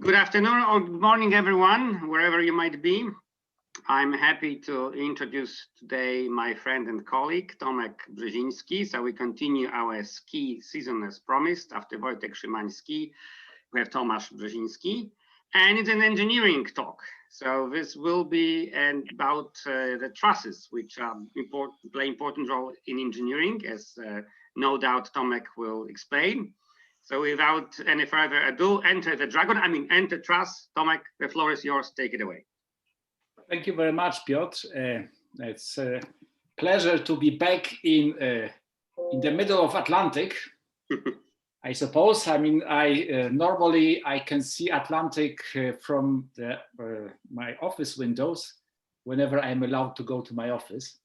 Good afternoon or good morning, everyone, wherever you might be. I'm happy to introduce today my friend and colleague, Tomek Brzeziński. So we continue our ski season as promised. After Wojtek Szymański, we have Tomasz Brzeziński, and it's an engineering talk. So this will be about the trusses, which play important role in engineering, as no doubt Tomek will explain. So without any further ado, enter the dragon, enter Truss. Tomek, the floor is yours, take it away. Thank you very much, Piotr. It's a pleasure to be back in the middle of Atlantic. I suppose. Normally I can see Atlantic from my office windows whenever I'm allowed to go to my office.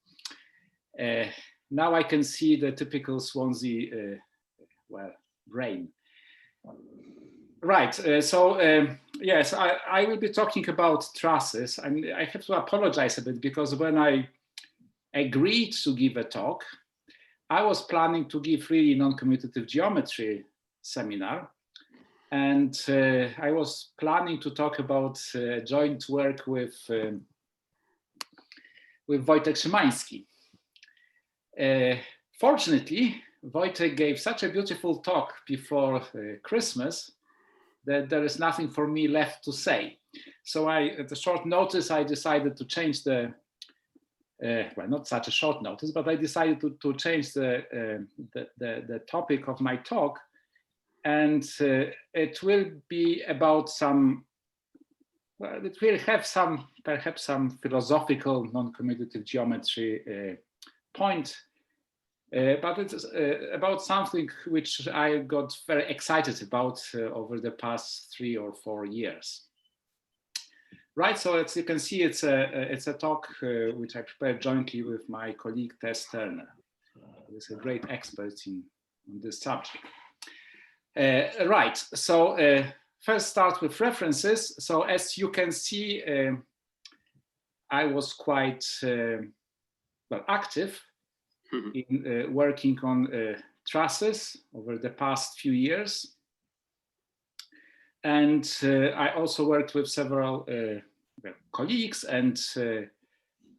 Now I can see the typical Swansea, rain. Right, yes, I will be talking about trusses, and I have to apologize a bit because when I agreed to give a talk, I was planning to give really non-commutative geometry seminar, and I was planning to talk about joint work with Wojtek Szymański. Fortunately, Wojtek gave such a beautiful talk before Christmas that there is nothing for me left to say. So at a short notice, I decided to change the, not such a short notice, but I decided to change the topic of my talk. And it will be about it will have perhaps some philosophical non-commutative geometry point. But it's about something which I got very excited about over the past 3 or 4 years. Right, so as you can see, it's a talk which I prepared jointly with my colleague Tess Turner, who is a great expert on this subject. Right, so first start with references. So as you can see, I was quite active in working on trusses over the past few years. And I also worked with several colleagues and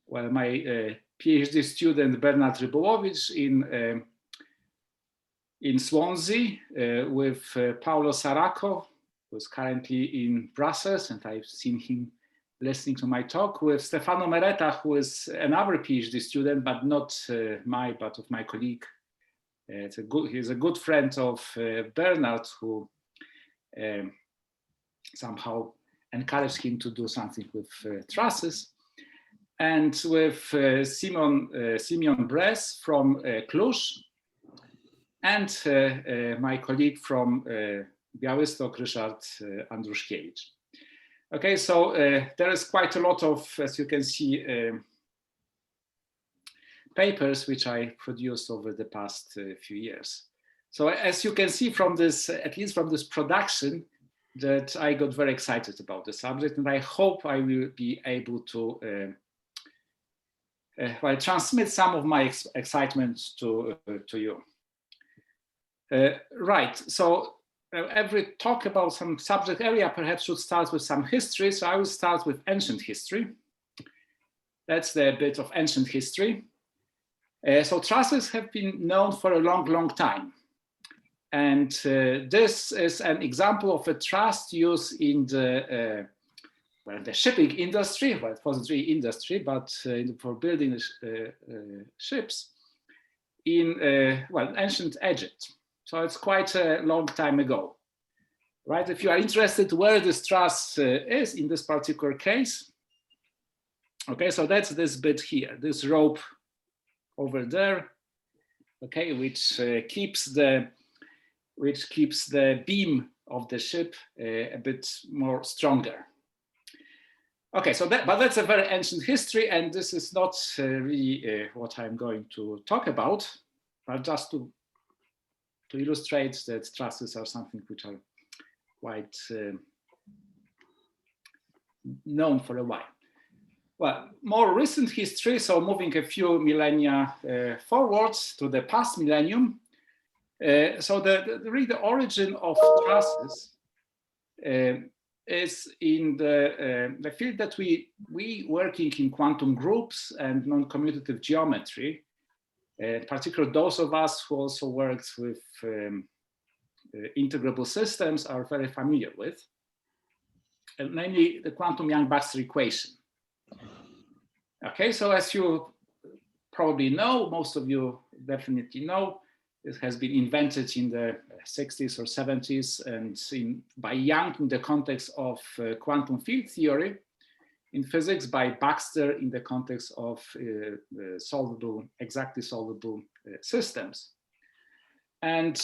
my PhD student Bernard Rybołowicz in Swansea, with Paulo Saraco, who's currently in Brussels, and I've seen him listening to my talk, with Stefano Mereta, who is another PhD student, but not but of my colleague. He's a good friend of Bernard, who somehow encouraged him to do something with trusses, and with Simeon Brez from Cluj, and my colleague from Białystok, Ryszard Andruszkiewicz. Okay, so there is quite a lot of, as you can see, papers which I produced over the past few years. So as you can see from this, at least from this production, that I got very excited about the subject, and I hope I will be able to transmit some of my excitement to you. Right, so every talk about some subject area perhaps should start with some history. So I will start with ancient history. That's the bit of ancient history. So trusses have been known for a long, long time. And this is an example of a truss used in the shipping industry. Well, it wasn't really industry, but for building ships in ancient Egypt. So it's quite a long time ago, right? If you are interested where this truss is in this particular case, okay, so that's this bit here, this rope over there, okay, which keeps the beam of the ship a bit more stronger. Okay, so but that's a very ancient history, and this is not really what I'm going to talk about, but just to illustrate that trusses are something which are quite known for a while. Well, more recent history, so moving a few millennia forwards to the past millennium. So the origin of trusses is in the field that we working in quantum groups and non-commutative geometry, particularly those of us who also worked with integrable systems are very familiar with, and namely the quantum Yang-Baxter equation. Okay, so as you probably know, most of you definitely know, it has been invented in the 60s or 70s and by Young in the context of quantum field theory, in physics by Baxter in the context of solvable, exactly solvable systems. And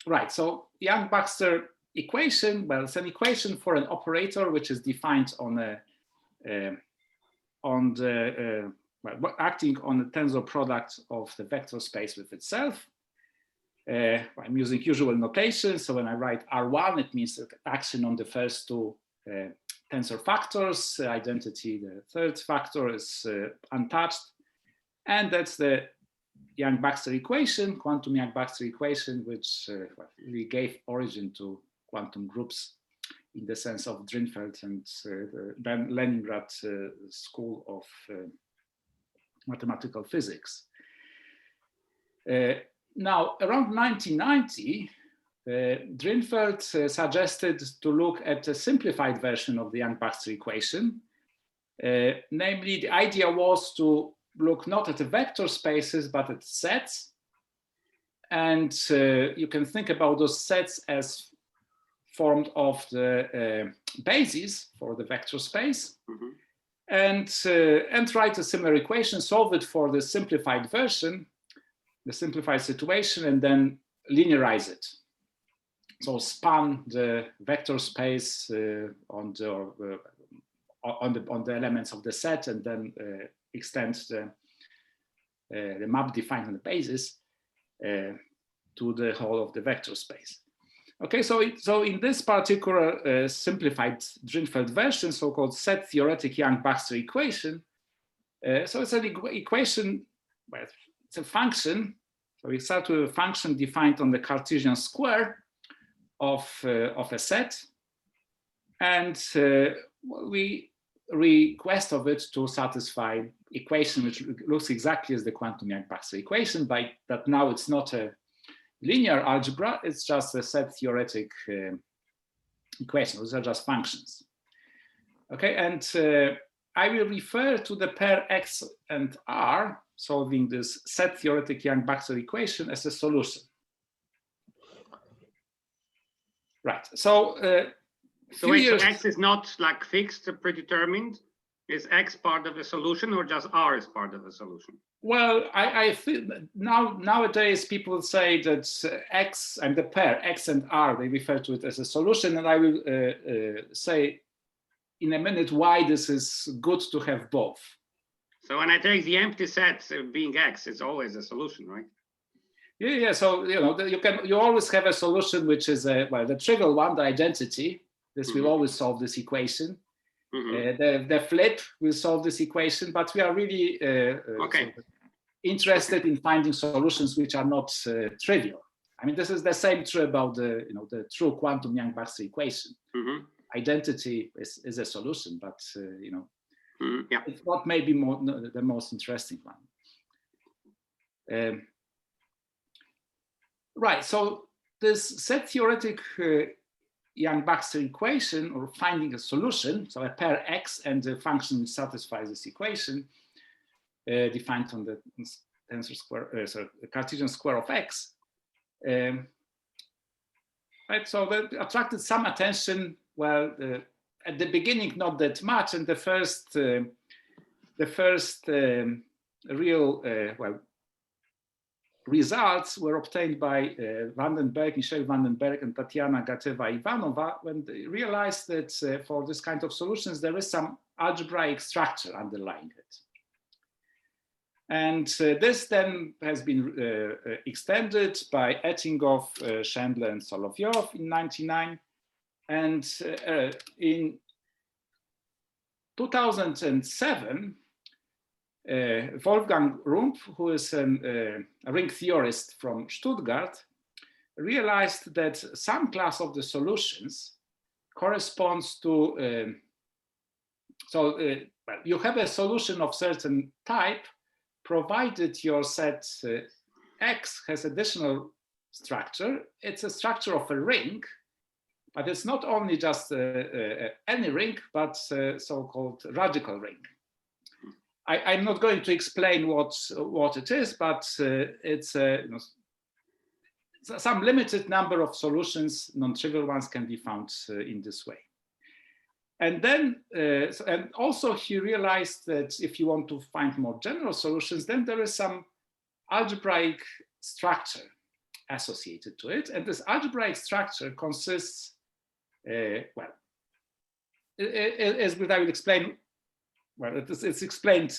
right, so Yang-Baxter equation, well, it's an equation for an operator which is defined acting on the tensor product of the vector space with itself. I'm using usual notation. So when I write R1, it means action on the first two tensor factors. Identity, the third factor, is untouched. And that's the Yang-Baxter equation, quantum Yang-Baxter equation, which really gave origin to quantum groups in the sense of Drinfeld and then Leningrad School of Mathematical Physics. Now, around 1990, Drinfeld suggested to look at a simplified version of the Yang-Baxter equation. Namely, the idea was to look not at the vector spaces, but at sets. And you can think about those sets as formed of the basis for the vector space. Mm-hmm. And write a similar equation, solve it for the simplified version, the simplified situation, and then linearize it. So span the vector space on the elements of the set, and then extend the map defined on the basis to the whole of the vector space. Okay, so in this particular simplified Drinfeld version, so-called set theoretic Yang-Baxter equation, so it's an equation, well, it's a function. So we start with a function defined on the Cartesian square of a set, and we request of it to satisfy equation which looks exactly as the quantum Yang-Baxter equation, by that now it's not a linear algebra, it's just a set theoretic equation. Those are just functions. Okay, and I will refer to the pair X and R solving this set theoretic Yang-Baxter equation as a solution. Right, so wait, so X is not like fixed, predetermined? Is X part of the solution, or just R is part of the solution? Well, I think nowadays people say that X and the pair X and R, they refer to it as a solution, and I will say in a minute why this is good to have both. So when I take the empty set being X, it's always a solution, right? Yeah. So you always have a solution which is the trivial one, the identity. This will always solve this equation. The flip will solve this equation, but we are really interested in finding solutions which are not trivial. I mean, this is the same true about the true quantum Yang-Baxter equation. Identity is a solution, but it's not maybe the most interesting one. Right. So this set theoretic Yang-Baxter equation, or finding a solution, so a pair X and the function which satisfies this equation, defined on the tensor square, the Cartesian square of X. Right, so that attracted some attention. Well, at the beginning, not that much, and the first real results were obtained by Michel Vandenberg and Tatiana Gateva-Ivanova, when they realized that for this kind of solutions, there is some algebraic structure underlying it. And this then has been extended by Ettinghoff, Chandler, and Solovyov in 1999. And in 2007, Wolfgang Rumpf, who is a ring theorist from Stuttgart, realized that some class of the solutions corresponds to, well, you have a solution of certain type, provided your set X has additional structure. It's a structure of a ring, but it's not only just any ring, but so-called radical ring. I'm not going to explain what it is, but it's some limited number of solutions, non-trivial ones, can be found in this way. And then, and also he realized that if you want to find more general solutions, then there is some algebraic structure associated to it. And this algebraic structure consists, well, as I will explain, well, it's explained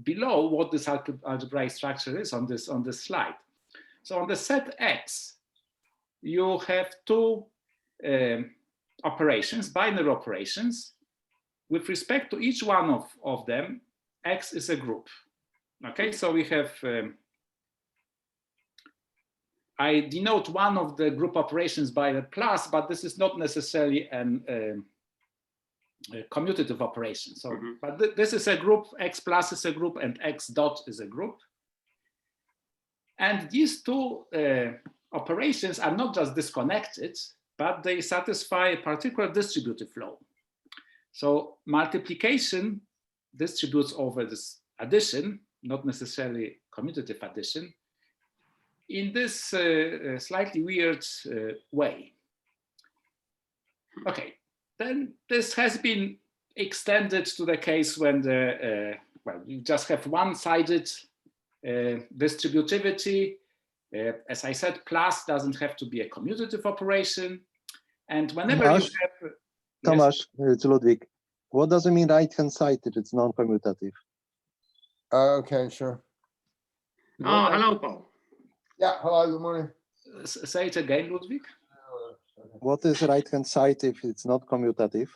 below what this algebraic structure is on this slide. So on the set X, you have two operations, binary operations. With respect to each one of them, X is a group. Okay, so we have, I denote one of the group operations by a plus, but this is not necessarily an a commutative operation. So, but this is a group, X plus is a group, and X dot is a group. And these two operations are not just disconnected, but they satisfy a particular distributive law. So multiplication distributes over this addition, not necessarily commutative addition, in this slightly weird way. Okay, then this has been extended to the case when the, well, you just have one-sided distributivity. As I said, plus doesn't have to be a commutative operation. And whenever TOMASZ, you have... TOMASZ, it's Ludwig. What does it mean right-hand sided? It's non-commutative. Okay, sure. Oh, hello, Paul. Yeah, hello, good morning. Say it again, Ludwig. What is right-hand side if it's not commutative?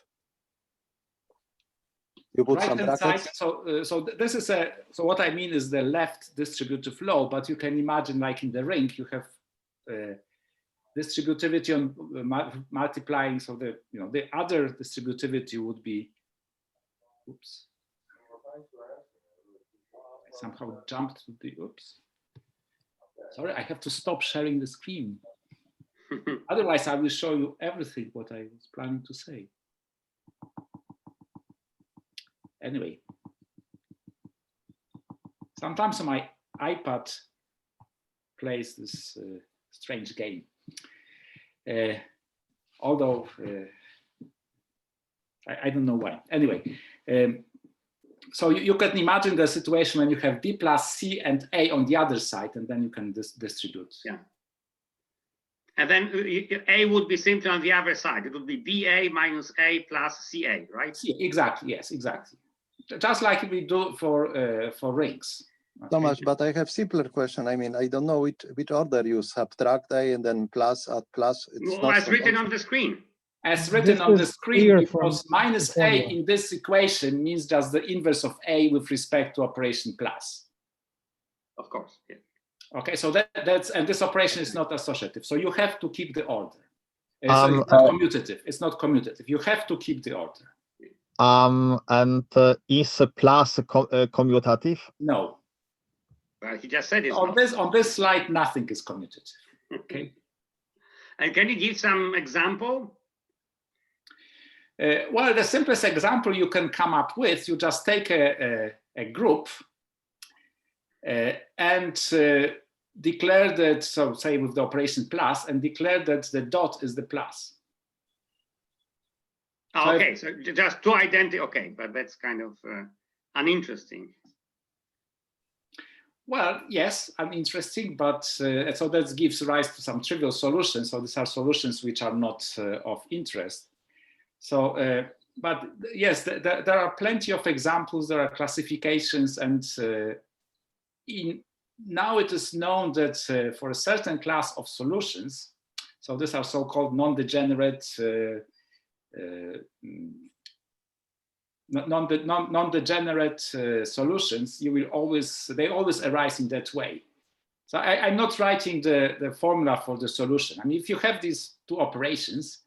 You put some Right-hand side, brackets. so this is a, so what I mean is the left distributive law, but you can imagine like in the ring, you have distributivity on multiplying, so the, you know, the other distributivity would be, oops, I somehow jumped to the, oops. Sorry, I have to stop sharing the screen. Otherwise, I will show you everything what I was planning to say. Anyway, sometimes my iPad plays this strange game. Although I don't know why. Anyway, so you can imagine the situation when you have B plus C and A on the other side, and then you can distribute. Yeah. And then A would be simply on the other side. It would be BA minus A plus CA, right? C, exactly, yes, exactly. Just like we do for rings. Okay. TOMASZ, but I have simpler question. I mean, I don't know which order you subtract A and then plus, add plus. It's well, not as written on the screen. As written This on the is screen, clear because from minus the A formula. in this equation means just the inverse of A with respect to operation plus. Of course, yeah. Okay, so that's, and this operation is not associative. So you have to keep the order. It's not commutative. It's not commutative. You have to keep the order. And is a plus commutative? No. Well, he just said it's On not. on this slide, nothing is commutative. Okay. And can you give some example? Well, the simplest example you can come up with, you just take a group and declare that, so say with the operation plus, and declare that the dot is the plus. Oh, okay, so just two identity. Okay, but that's kind of uninteresting. Well, yes, uninteresting, but so that gives rise to some trivial solutions. So these are solutions which are not of interest. So, but yes, there are plenty of examples. There are classifications, and now it is known that for a certain class of solutions, so these are so-called non-degenerate non-degenerate solutions, they always arise in that way. So I'm not writing the formula for the solution. I mean, if you have these two operations,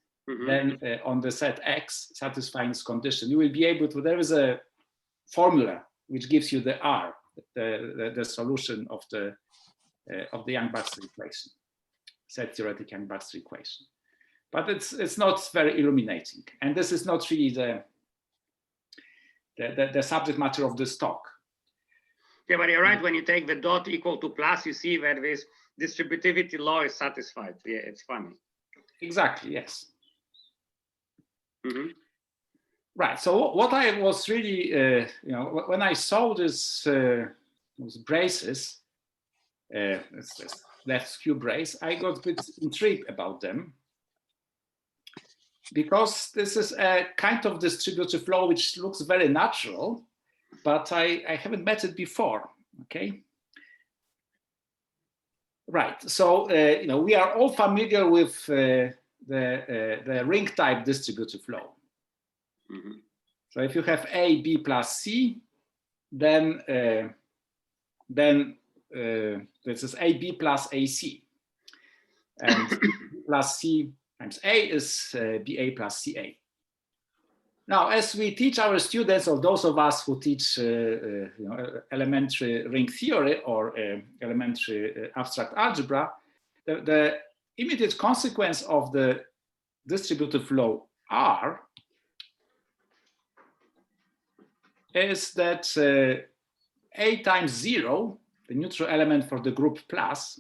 then on the set X satisfying this condition, you will be able to, there is a formula which gives you the R, the solution of the Yang-Baxter equation, set theoretic Yang-Baxter equation. But it's not very illuminating. And this is not really the subject matter of this talk. Yeah, but you're right. When you take the dot equal to plus, you see that this distributivity law is satisfied. Yeah, it's funny. Exactly, yes. Right. So what I was really, when I saw this braces, this left skew brace, I got a bit intrigued about them, because this is a kind of distributive law which looks very natural, but I haven't met it before. Okay. Right. So we are all familiar with the ring type distributive law. So if you have A, B plus C, then this is AB plus AC, and plus C times A is BA plus CA. Now, as we teach our students, or those of us who teach elementary ring theory or elementary abstract algebra, the immediate consequence of the distributive law R is that A times 0, the neutral element for the group plus,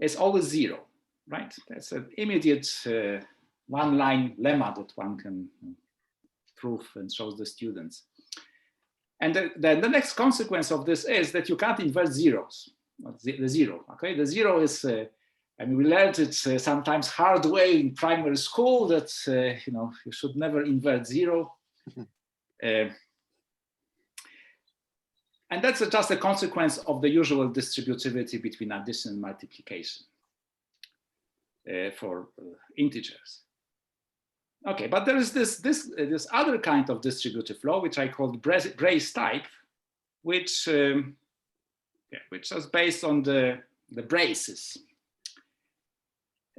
is always 0, right? That's an immediate one-line lemma that one can prove and shows the students. And then the next consequence of this is that you can't invert zeros, the 0, okay? The 0 is, we learned it sometimes hard way in primary school that, you should never invert 0. And that's just a consequence of the usual distributivity between addition and multiplication for integers. Okay, but there is this other kind of distributive law, which I call brace type, which is based on the braces.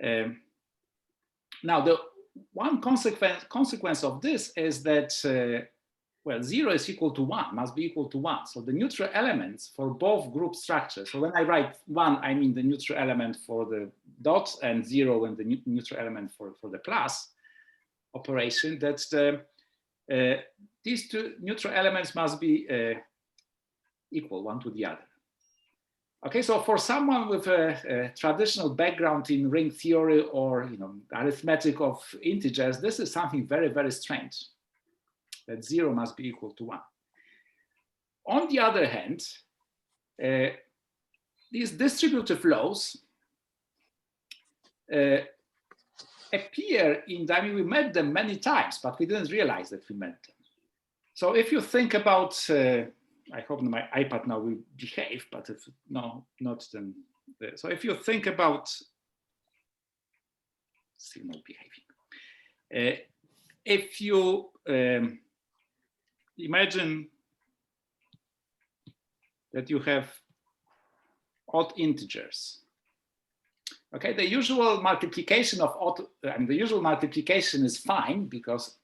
Now, the one consequence of this is that well, 0 is equal to 1, must be equal to 1. So the neutral elements for both group structures, so when I write 1, I mean the neutral element for the dot, and 0 and the neutral element for the plus operation, that's these two neutral elements must be equal one to the other. Okay, so for someone with a traditional background in ring theory or arithmetic of integers, this is something very, very strange, that 0 must be equal to 1. On the other hand, these distributive laws appear in, we met them many times, but we didn't realize that we met them. So if you think about, I hope my iPad now will behave, but if no, not then. So if you think about, still not behaving. If you imagine that you have odd integers. Okay, the usual multiplication of odd, the usual multiplication is fine because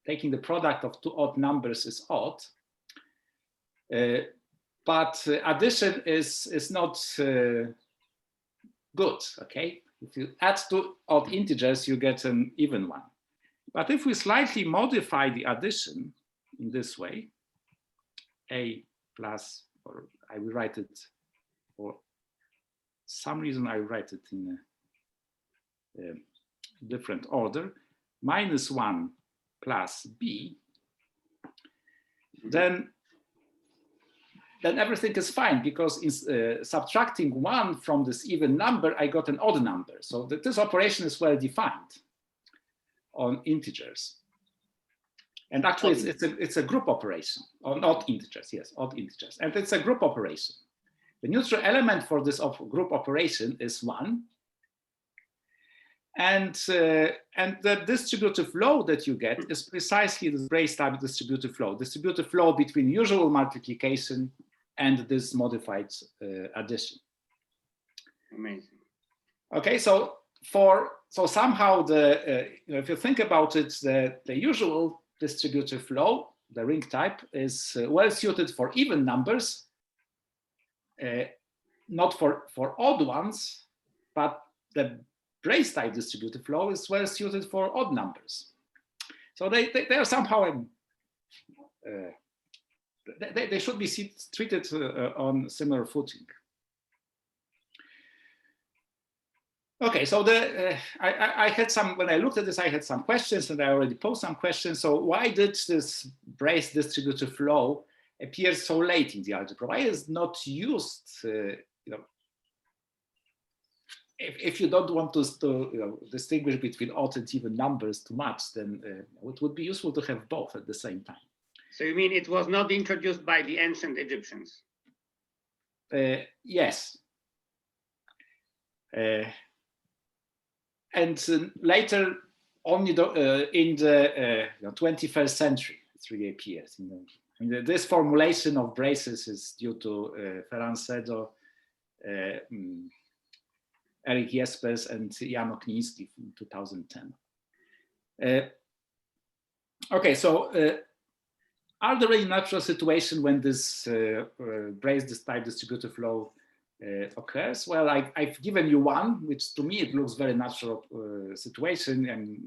taking the product of two odd numbers is odd. But addition is not good. Okay, if you add two odd integers, you get an even one. But if we slightly modify the addition in this way, a plus, or I will write it for some reason, I write it in a different order, minus 1 plus b, then everything is fine, because in subtracting 1 from this even number, I got an odd number. So this operation is well defined on integers. And actually, it's a group operation on odd integers, yes, odd integers. And it's a group operation. The neutral element for this group operation is 1. And the distributive law that you get is precisely the brace type distributive law between usual multiplication and this modified addition. Amazing. Okay, so for so somehow if you think about it, the usual distributive flow, the ring type, is well suited for even numbers, not for odd ones, but the brace type distributive flow is well suited for odd numbers. So they are somehow they should be treated on similar footing. Okay, so I had some, when I looked at this, I had some questions, and I already posed some questions. So why did this brace distributive flow appear so late in the algebra? Why is it not used? If you don't want to distinguish between odd and even numbers too much, then it would be useful to have both at the same time. So you mean it was not introduced by the ancient Egyptians? Yes. And later, only in the 21st century, it really appears. This formulation of braces is due to Ferran Sedo, Eric Jespers, and Jan Okniński in 2010. Okay, so are there any natural situations when this brace type distributive flow occurs? Well, I've given you one, which to me it looks very natural situation, and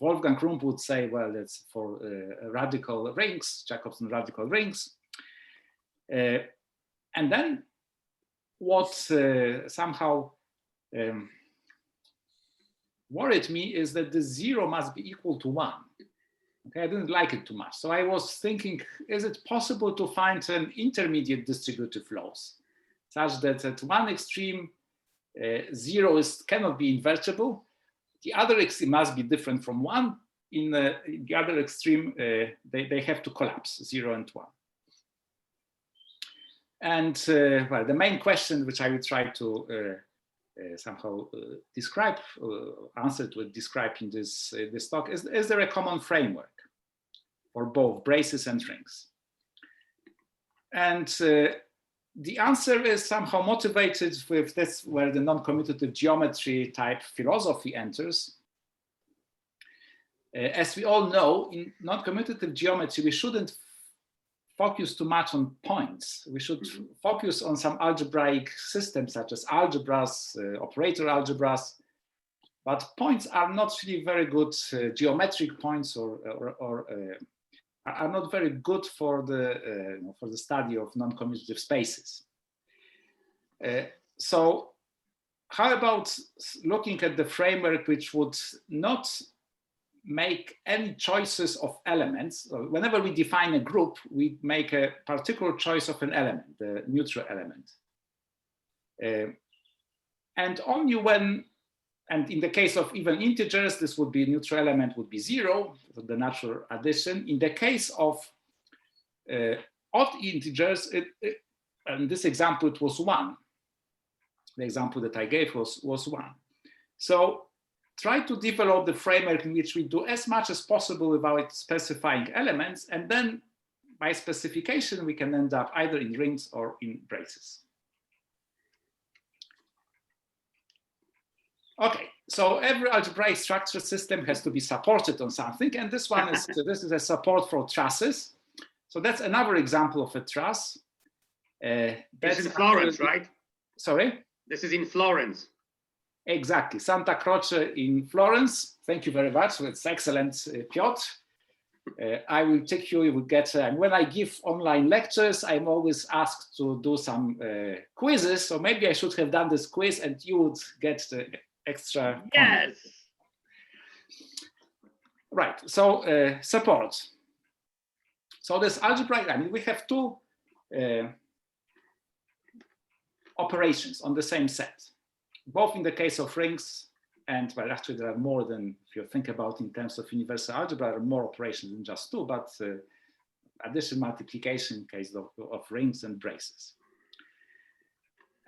Wolfgang Rump would say, well, that's for radical rings, Jacobson radical rings. And then what somehow worried me is that the 0 must be equal to 1. Okay, I didn't like it too much. So I was thinking, is it possible to find an intermediate distributive flows such that at one extreme 0 cannot be invertible, the other extreme must be different from 1. In the other extreme, they have to collapse, 0 and 1. And well, the main question which I will try to somehow describe, answer to describe in this talk is there a common framework for both braces and rings? And the answer is somehow motivated with this, where the non-commutative geometry type philosophy enters. As we all know, in non-commutative geometry, we shouldn't focus too much on points. We should focus on some algebraic systems such as algebras, operator algebras. But points are not really very good geometric points, or are not very good for the study of non-commutative spaces. So how about looking at the framework which would not make any choices of elements? Whenever we define a group, we make a particular choice of an element, the neutral element. And only when, and in the case of even integers, this would be neutral element would be 0, so the natural addition. In the case of odd integers, in this example, it was 1. The example that I gave was 1. So try to develop the framework in which we do as much as possible without specifying elements, and then by specification, we can end up either in rings or in braces. Okay, so every algebraic structure system has to be supported on something, and this one is this is a support for trusses. So that's another example of a truss. This is in Florence, right? Sorry? This is in Florence. Exactly, Santa Croce in Florence. Thank you very much. It's excellent, Piotr. I will take you, you will get, and when I give online lectures, I'm always asked to do some quizzes. So maybe I should have done this quiz and you would get the extra. Yes. Right, so support. So this algebraic, I mean, we have two operations on the same set, both in the case of rings, and well, actually there are more than, if you think about in terms of universal algebra, there are more operations than just two, but addition, multiplication in case of rings and braces.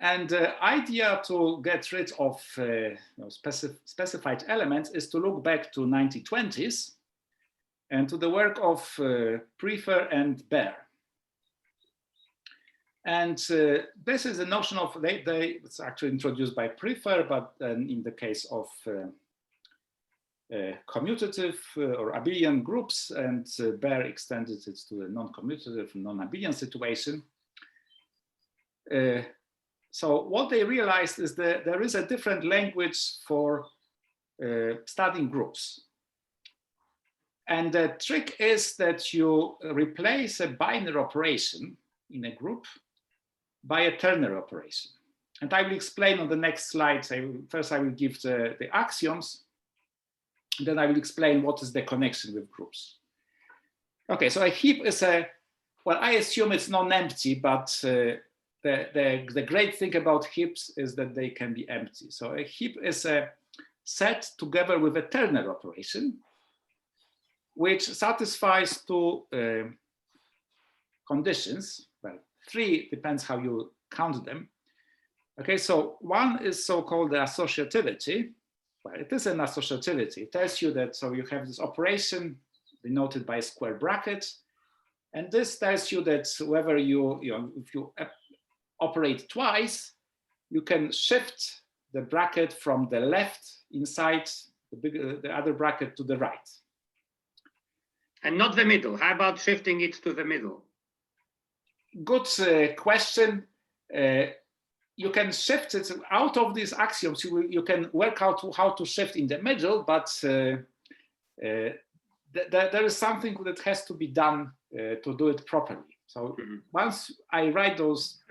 And the idea to get rid of specified elements is to look back to 1920s and to the work of Prifysgol and Baer. And this is a notion of, it's actually introduced by Prifysgol, but in the case of commutative or abelian groups, and Baer extended it to the non-commutative, non-abelian situation. So what they realized is that there is a different language for studying groups. And the trick is that you replace a binary operation in a group by a ternary operation. And I will explain on the next slide. First, I will give the axioms. Then I will explain what is the connection with groups. Okay, so a heap is well, I assume it's non-empty, but the great thing about heaps is that they can be empty. So a heap is a set together with a ternary operation, which satisfies two conditions. Well, three, depends how you count them. Okay, so one is so-called the associativity. Well, it is an associativity. It tells you that, so you have this operation denoted by a square bracket, and this tells you that whether if you operate twice, you can shift the bracket from the left inside the other bracket to the right. And not the middle. How about shifting it to the middle? Good question. You can shift it out of these axioms. You can work out how to shift in the middle, but there is something that has to be done to do it properly. So once I write those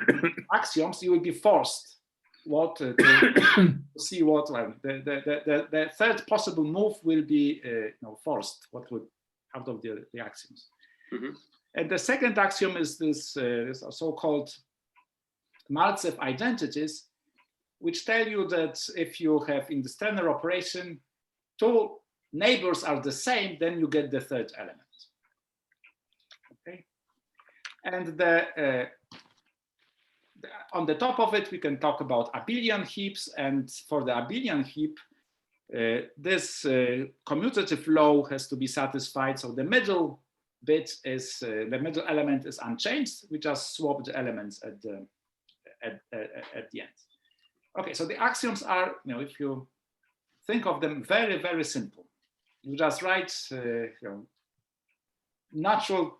axioms, you will be forced to see what the third possible move will be forced. What would out of the axioms. And the second axiom is this so-called Maltsev identities, which tell you that if you have in the ternary operation, two neighbors are the same, then you get the third element. Okay, and on the top of it, we can talk about abelian heaps, and for the abelian heap, this commutative law has to be satisfied. So the middle bit is the middle element is unchanged. We just swap the elements at the end. Okay, so the axioms are, if you think of them, very, very simple. You just write, natural.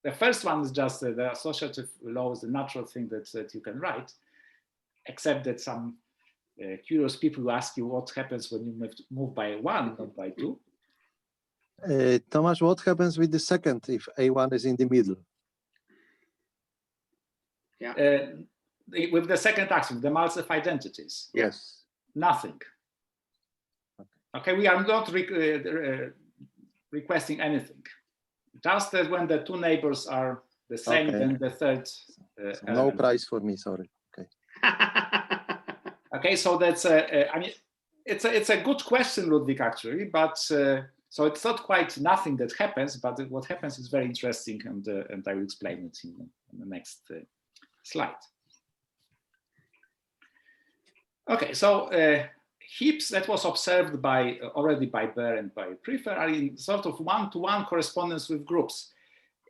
The first one is just the associative law is the natural thing that you can write, except that some curious people ask you what happens when you move by one, not by two. Tomasz, what happens with the second if A1 is in the middle? Yeah. With the second axiom, the Maltsev identities. Yes. Nothing. Okay, we are not requesting anything. Just that when the two neighbors are the same, then the third. So no prize for me, sorry. Okay. Okay, so that's I mean, it's a good question, Ludwig, actually, but so it's not quite nothing that happens, but what happens is very interesting, and I will explain it in the next slide. Okay, so heaps that was observed already by Baer and by Prifysgol are in sort of one-to-one correspondence with groups.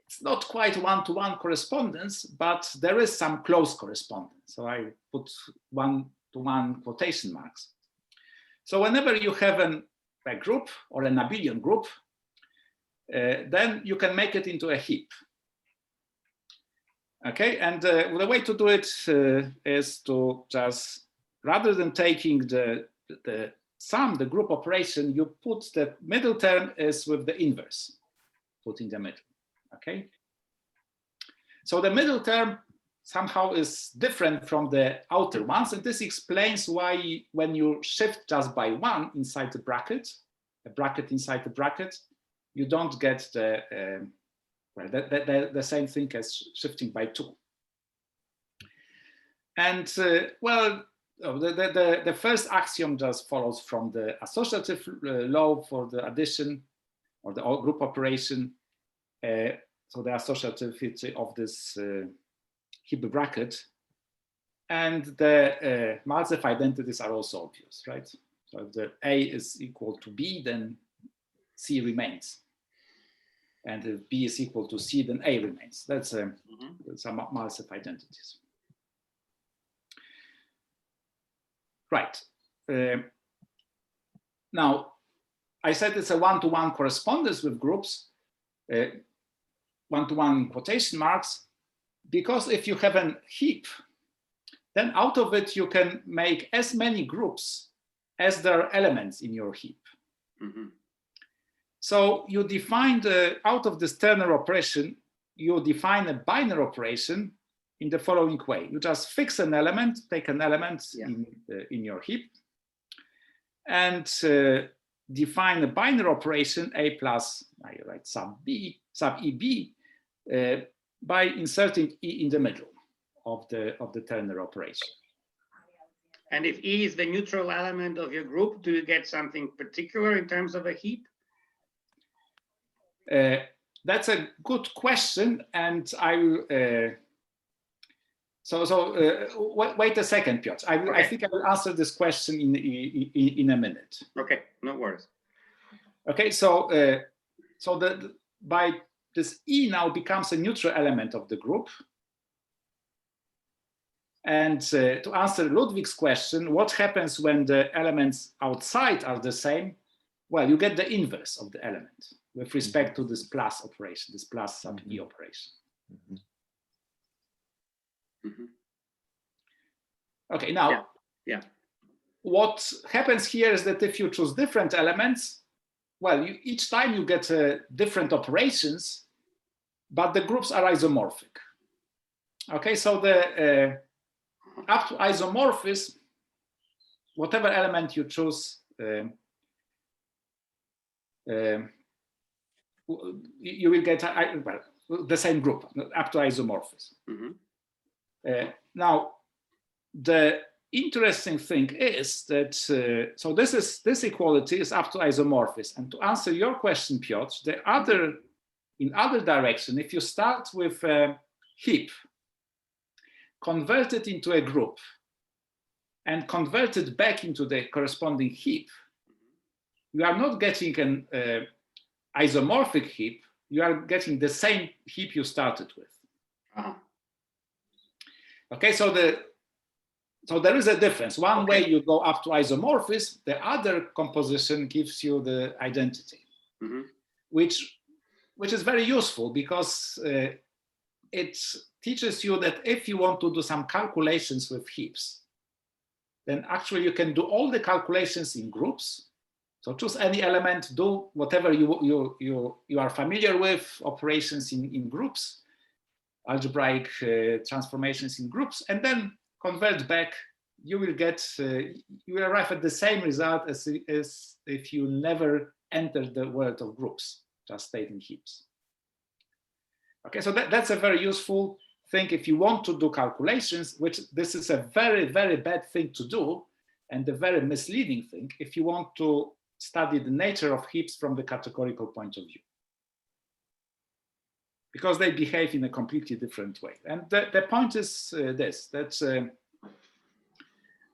It's not quite one-to-one correspondence, but there is some close correspondence. So I put one-to-one quotation marks. So whenever you have a group or an abelian group, then you can make it into a heap. Okay, and the way to do it is to just, rather than taking the sum, the group operation, you put the middle term is with the inverse, put in the middle. Okay, so the middle term somehow is different from the outer ones, and this explains why when you shift just by one inside the bracket, a bracket inside the bracket, you don't get the same thing as shifting by two. And well, the first axiom just follows from the associative law for the addition or the group operation. So the associativity of this heap bracket, and the Maltsev identities are also obvious, right? So if the A is equal to B, then C remains. And if B is equal to C, then A remains. That's some Maltsev identities. Right. Now, I said it's a one-to-one correspondence with groups, one-to-one in quotation marks, because if you have a heap, then out of it you can make as many groups as there are elements in your heap. Mm-hmm. So you define out of this ternary operation, you define a binary operation in the following way. You just fix an element, take an element in your heap, and define a binary operation A plus, I write sub EB, by inserting E in the middle of the ternary operation. And if E is the neutral element of your group, do you get something particular in terms of a heap? That's a good question, and I will. Wait a second, Piotr. Okay. I think I will answer this question in a minute. Okay, no worries. Okay, so by this E now becomes a neutral element of the group. And to answer Ludwig's question, what happens when the elements outside are the same? Well, you get the inverse of the element with respect to this plus operation, this plus sub E operation. Mhm. Mm-hmm. Okay, now, what happens here is that if you choose different elements, well, each time you get different operations, but the groups are isomorphic. Okay, so the up to isomorphism, whatever element you choose, you will get the same group up to isomorphism. Mm-hmm. Now, the interesting thing is that so this equality is up to isomorphism. And to answer your question, Piotr, in other direction, if you start with a heap, convert it into a group, and convert it back into the corresponding heap, you are not getting an isomorphic heap, you are getting the same heap you started with. Uh-huh. Okay, so there is a difference. One way you go up to isomorphism, the other composition gives you the identity, which is very useful because it teaches you that if you want to do some calculations with heaps, then actually you can do all the calculations in groups. So choose any element, do whatever you are familiar with, operations in groups, algebraic transformations in groups, and then convert back. You will get, you will arrive at the same result as if you never entered the world of groups, just stayed in heaps. Okay, so that's a very useful thing if you want to do calculations, which this is a very, very bad thing to do, and a very misleading thing if you want to study the nature of heaps from the categorical point of view, because they behave in a completely different way. And the point is this, that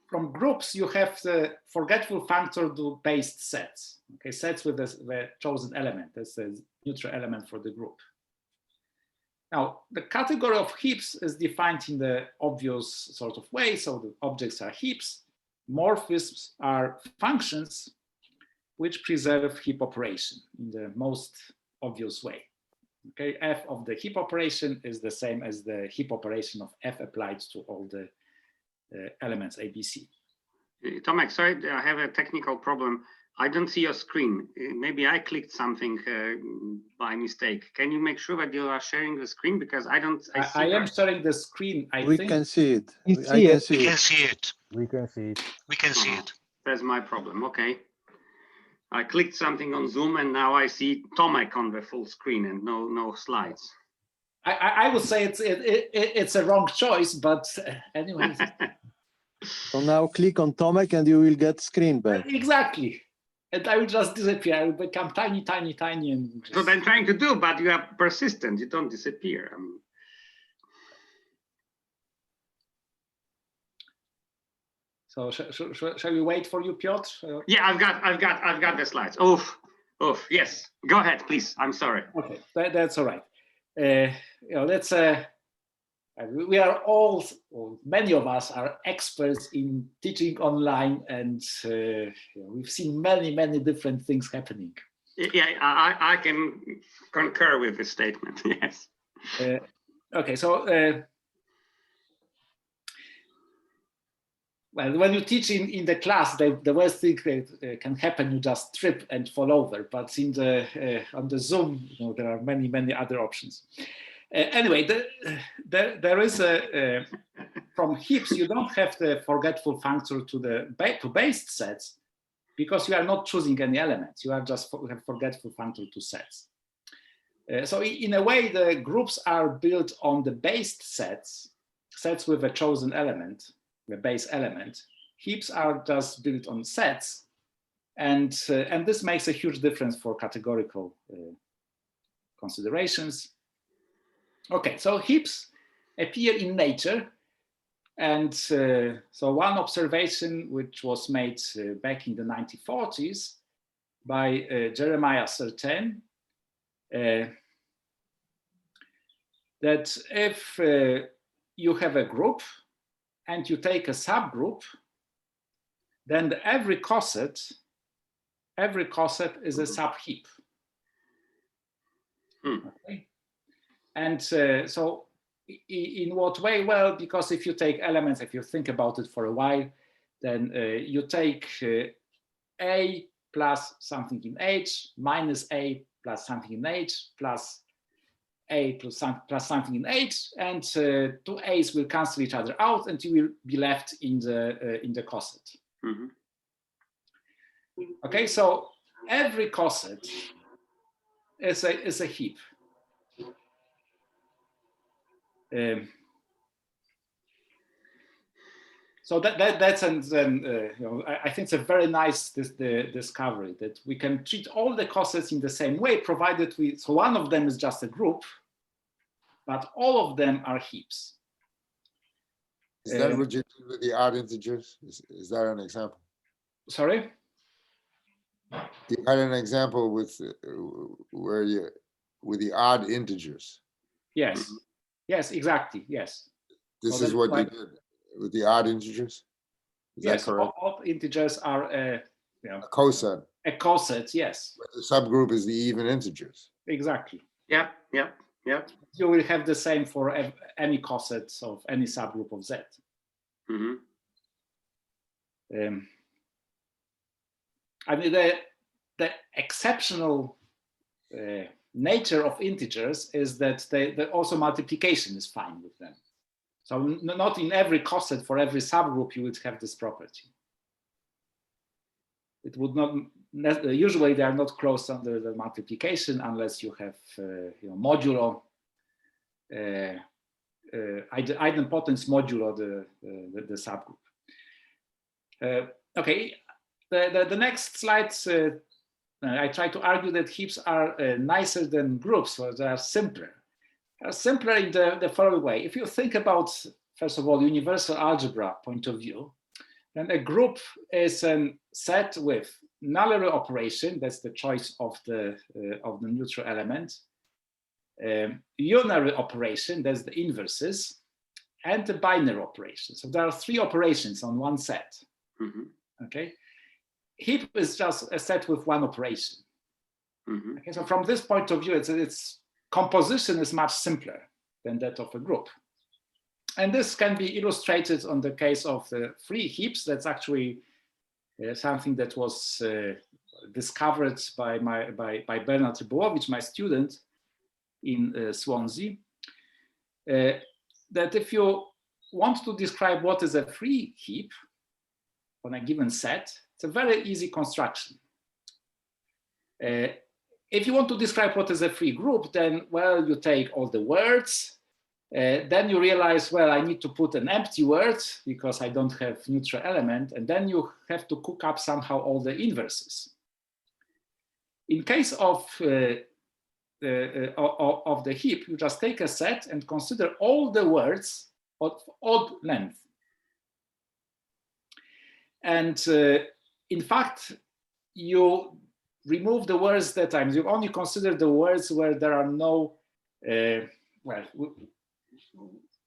from groups you have the forgetful factor to based sets, okay, sets with the chosen element, that's a neutral element for the group. Now, the category of heaps is defined in the obvious sort of way, so the objects are heaps, morphisms are functions which preserve heap operation in the most obvious way. Okay, f of the heap operation is the same as the heap operation of f applied to all the elements A, B, C. Tomek, sorry, I have a technical problem. I don't see your screen. Maybe I clicked something by mistake. Can you make sure that you are sharing the screen? Because I don't. I am sharing the screen. We can see it. We I can see see We it. can see it. We can see it. We can see it. That's my problem. Okay. I clicked something on Zoom and now I see Tomek on the full screen and no slides. I would say it's a wrong choice, but anyway. So now click on Tomek and you will get screen back. Exactly. And I will just disappear. I will become tiny, tiny, tiny. And just... That's what I'm trying to do, but you are persistent. You don't disappear. So shall we wait for you, Piotr? Yeah, I've got the slides. Oof, yes. Go ahead, please. I'm sorry. Okay, that's all right. Let's. we are all, or many of us are experts in teaching online, and we've seen many different things happening. Yeah, I can concur with this statement. Yes. Okay, so well, when you teach in the class, the worst thing that can happen, you just trip and fall over. But in the on the Zoom, there are many other options. Anyway, there is a from heaps. You don't have the forgetful functor to based sets, because you are not choosing any elements. You are just have forgetful functor to sets. So in a way, the groups are built on the based sets with a chosen element, the base element. Heaps are just built on sets, and this makes a huge difference for categorical considerations. Okay, so heaps appear in nature, and so one observation which was made back in the 1940s by Jeremiah Certain, that if you have a group and you take a subgroup, then every coset is a subheap. Okay. And so in what way? Well, because if you take elements, if you think about it for a while, then you take A plus something in H minus A plus something in H plus A plus something in H, and two A's will cancel each other out, and you will be left in the coset. Mm-hmm. Okay, so every coset is a heap. So that's I think it's a very nice discovery that we can treat all the cosets in the same way, provided so one of them is just a group, but all of them are heaps. Is that what you do with the odd integers? Is that an example? Sorry? You had an example with with the odd integers. Yes. Yes, exactly. Yes. This is what you did with the odd integers? Is yes, that correct? all integers are a coset. A coset, yes. But the subgroup is the even integers. Exactly. Yeah. You will have the same for any coset of any subgroup of Z. Mm-hmm. I mean, the exceptional nature of integers is that also multiplication is fine with them. So not in every coset for every subgroup you would have this property. It would not usually they are not closed under the multiplication unless you have modulo idempotence modulo the subgroup. Okay, the next slides. I try to argue that heaps are nicer than groups, so they are simpler. Simpler in the following way. If you think about, first of all, universal algebra point of view, then a group is a set with nullary operation, that's the choice of the neutral element, unary operation, that's the inverses, and the binary operation. So there are three operations on one set. Mm-hmm. Okay. Heap is just a set with one operation. Mm-hmm. Okay, so from this point of view, its composition is much simpler than that of a group. And this can be illustrated on the case of the free heaps. That's actually something that was discovered by Bernard Rybowowicz, my student in Swansea. That if you want to describe what is a free heap on a given set, it's a very easy construction. If you want to describe what is a free group, then, well, you take all the words, then you realize, well, I need to put an empty word because I don't have neutral element, and then you have to cook up somehow all the inverses. In case of the heap, you just take a set and consider all the words of odd length. And in fact, you remove the words that times. You only consider the words where there are no,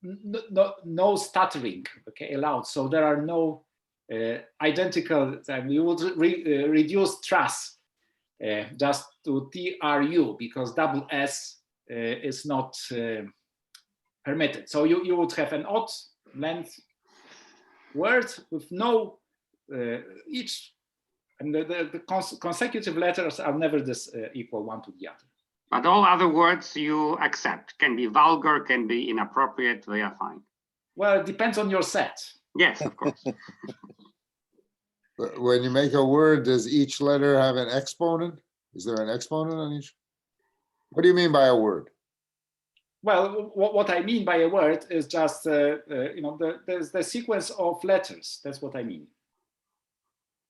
no stuttering, okay, allowed. So there are no identical. You would reduce Truss just to TRU because double S is not permitted. So you would have an odd length word with no each, and the consecutive letters are never this equal one to the other. But all other words you accept. Can be vulgar, can be inappropriate, they are fine. Well, it depends on your set. Yes, of course. But when you make a word, does each letter have an exponent? Is there an exponent on each? What do you mean by a word? Well, what I mean by a word is just, there's the sequence of letters. That's what I mean.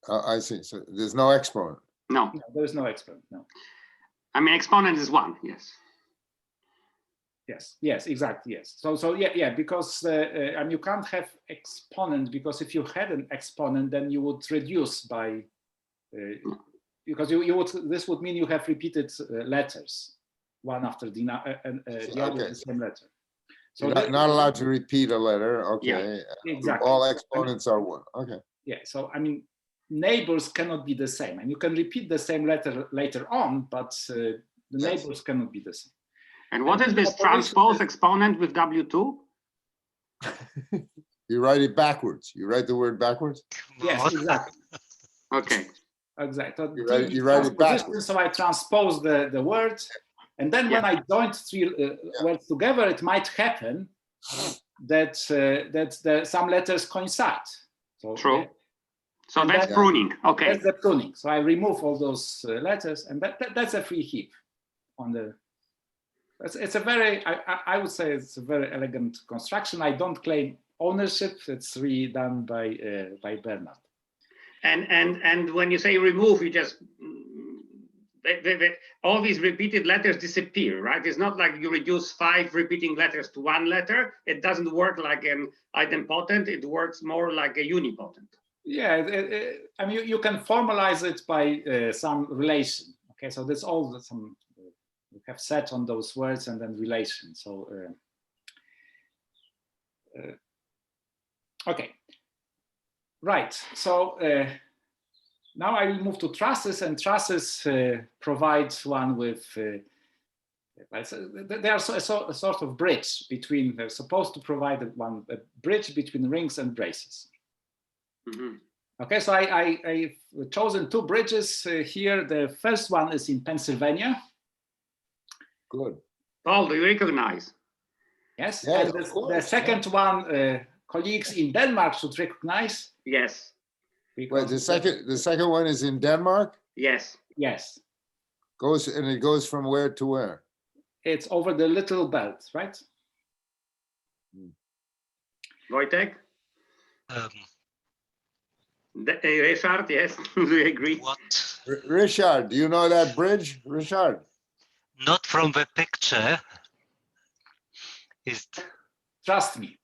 I see. So there's no exponent. No. No, there's no exponent, no. I mean, exponent is 1, yes. Yes, exactly, yes. So yeah, because you can't have exponent, because if you had an exponent, then you would reduce by, because you would, this would mean you have repeated letters, one after the other, the same letter. So you're not allowed to repeat a letter, okay. Yeah, exactly. All exponents are 1, okay. Yeah, so I mean, neighbors cannot be the same, and you can repeat the same letter later on, but the neighbors cannot be the same. And what is this transpose exponent with W2? You write it backwards. You write the word backwards? Yes, exactly. Okay. Exactly. You write it backwards. So I transpose the word, and then when I join 3 words together, it might happen that some letters coincide. So, true. So that's pruning. Okay. That's the pruning. So I remove all those letters, and that's a free heap on the. It's a very, I would say it's a very elegant construction. I don't claim ownership. It's really done by Bernard. And when you say remove, you just all these repeated letters disappear, right? It's not like you reduce 5 repeating letters to 1 letter. It doesn't work like an idempotent. It works more like a unipotent. Yeah, I mean, you can formalize it by some relation. Okay, so that's all some. We have set on those words and then relation. So, okay, right. So now I will move to trusses, and trusses provide one with. They are a sort of bridge between. They're supposed to provide a bridge between rings and braces. Mm-hmm. Okay, so I've chosen 2 bridges here. The first one is in Pennsylvania. Good. Paul, do you recognize? Yes. And the second one, colleagues in Denmark should recognize. Yes. Wait, the second one is in Denmark? Yes. Yes. It goes from where to where? It's over the little belt, right? Wojtek? Richard, yes, do you agree? What? Richard, do you know that bridge? Richard? Not from the picture. Trust me.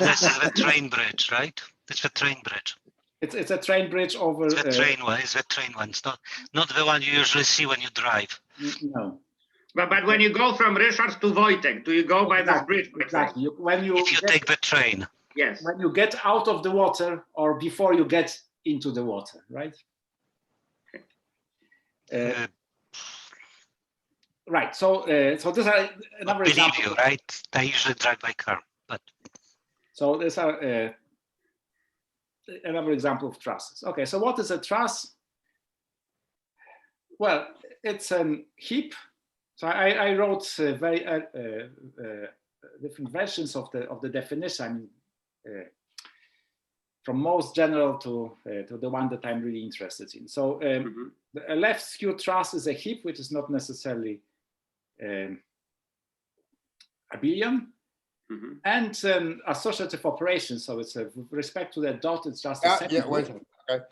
This is the train bridge, right? It's the train bridge. It's a train bridge over. It's the train one. It's the train one. It's not the one you usually see when you drive. No. But when you go from Richard to Wojtek, do you go by this bridge? Exactly. If you take the train. Yes. When you get out of the water or before you get into the water, right? Right. So so these are another example. You, right? I usually drive by car, but. So these are another example of trusses. Okay. So what is a truss? Well, it's a heap. So I wrote very different versions of the definition. From most general to the one that I'm really interested in. So a left skew truss is a heap, which is not necessarily abelian, and an associative operation. So it's with respect to the dot, it's just a second. Wait. Okay.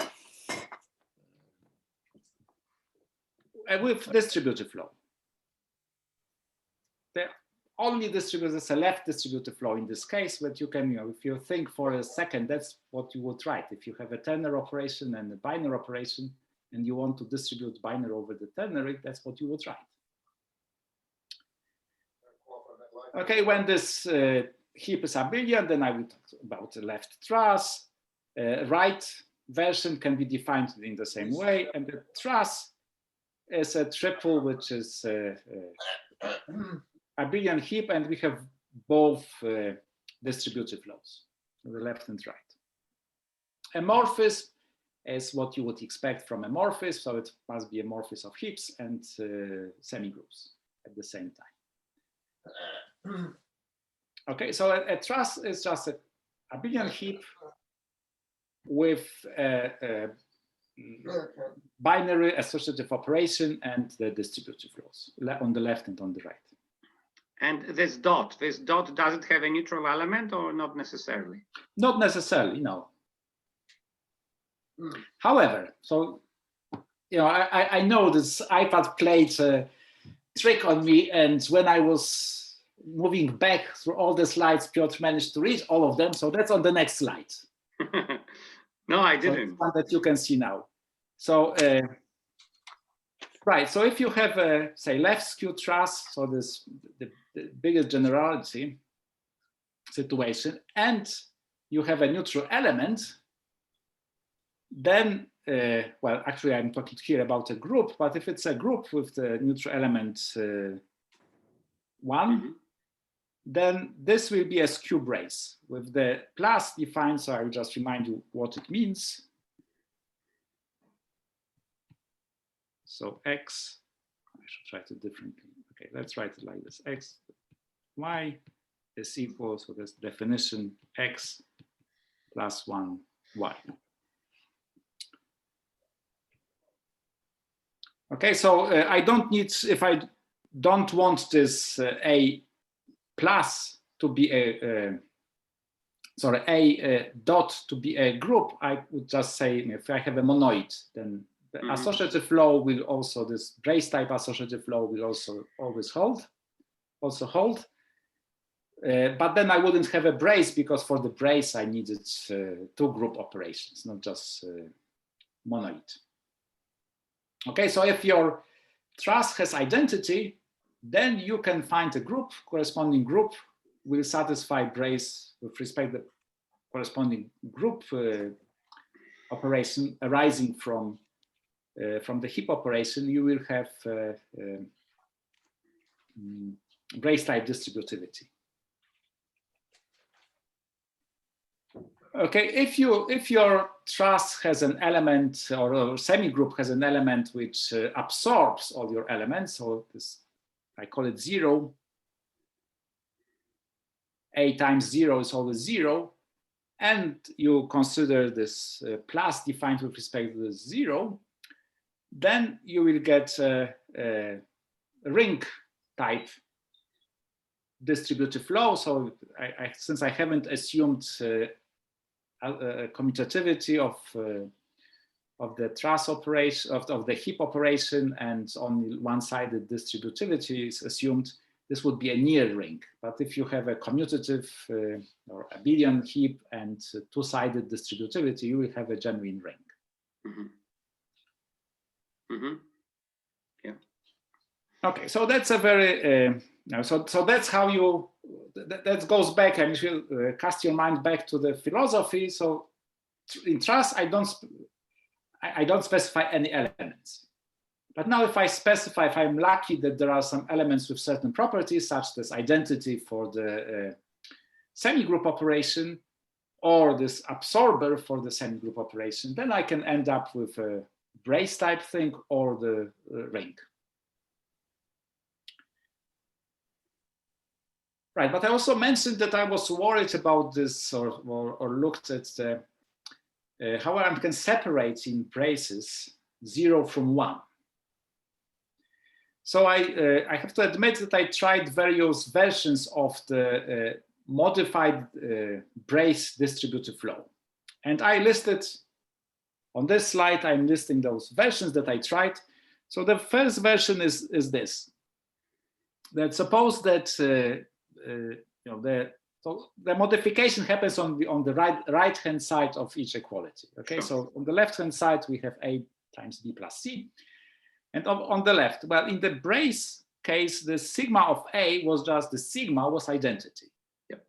With distributive flow. The only distributive is a left distributive flow in this case, but you can, if you think for a second, that's what you would write. If you have a ternary operation and a binary operation, and you want to distribute binary over the ternary, that's what you would write. Okay, when this heap is abelian, then I will talk about the left truss. Right version can be defined in the same way, and the truss is a triple, which is abelian heap, and we have both distributive laws, the left and right. A morphism is what you would expect from a morphism, so it must be a morphism of heaps and semigroups at the same time. Okay, so a truss is just a abelian heap with a binary associative operation and the distributive laws on the left and on the right. And this dot, does it have a neutral element or not necessarily? Not necessarily, no. However, so, you know, I know this iPad played a trick on me, and when I was moving back through all the slides, Piotr managed to read all of them, so that's on the next slide. No, I didn't. So one that you can see now. So, right, so if you have a, say, left skew truss, so this the biggest generality situation, and you have a neutral element, then, well, actually I'm talking here about a group, but if it's a group with the neutral element 1, then this will be a skew brace with the plus defined, so I will just remind you what it means. So x, I should write it differently. Okay, let's write it like this. X, y is equal, so this definition, x plus 1, y. Okay, so I don't need, if I don't want this a plus to be a dot to be a group, I would just say if I have a monoid, then the associative law will also, this brace type associative law will also always hold, but then I wouldn't have a brace, because for the brace I needed 2 group operations, not just monoid. Okay, so if your truss has identity, then you can find a group, corresponding group will satisfy brace with respect to the corresponding group operation arising from the heap operation. You will have brace type distributivity. Okay, if your truss has an element, or semi-group has an element which absorbs all your elements, so this, I call it 0, a times 0 is always 0, and you consider this plus defined with respect to the 0, then you will get a ring type distributive law. So since I haven't assumed commutativity of the truss operation, of the heap operation, and only one-sided distributivity is assumed, this would be a near ring. But if you have a commutative or abelian heap and 2-sided distributivity, you will have a genuine ring. Yeah. Okay, so that's a very so that's how you, that goes back, and if you cast your mind back to the philosophy. So in truss, I don't specify any elements. But now if I specify, if I'm lucky that there are some elements with certain properties, such as identity for the semi-group operation, or this absorber for the semi-group operation, then I can end up with a brace type thing or the ring. Right, but I also mentioned that I was worried about this, or looked at the, how I can separate in braces 0 from 1. So I have to admit that I tried various versions of the modified brace distributive law. And I listed, on this slide, I'm listing those versions that I tried. So the first version is this, that suppose that the modification happens on the right hand side of each equality. Okay, so on the left hand side we have A times B plus C, and on the left, well, in the brace case, the sigma of A was just the sigma was identity. Yep.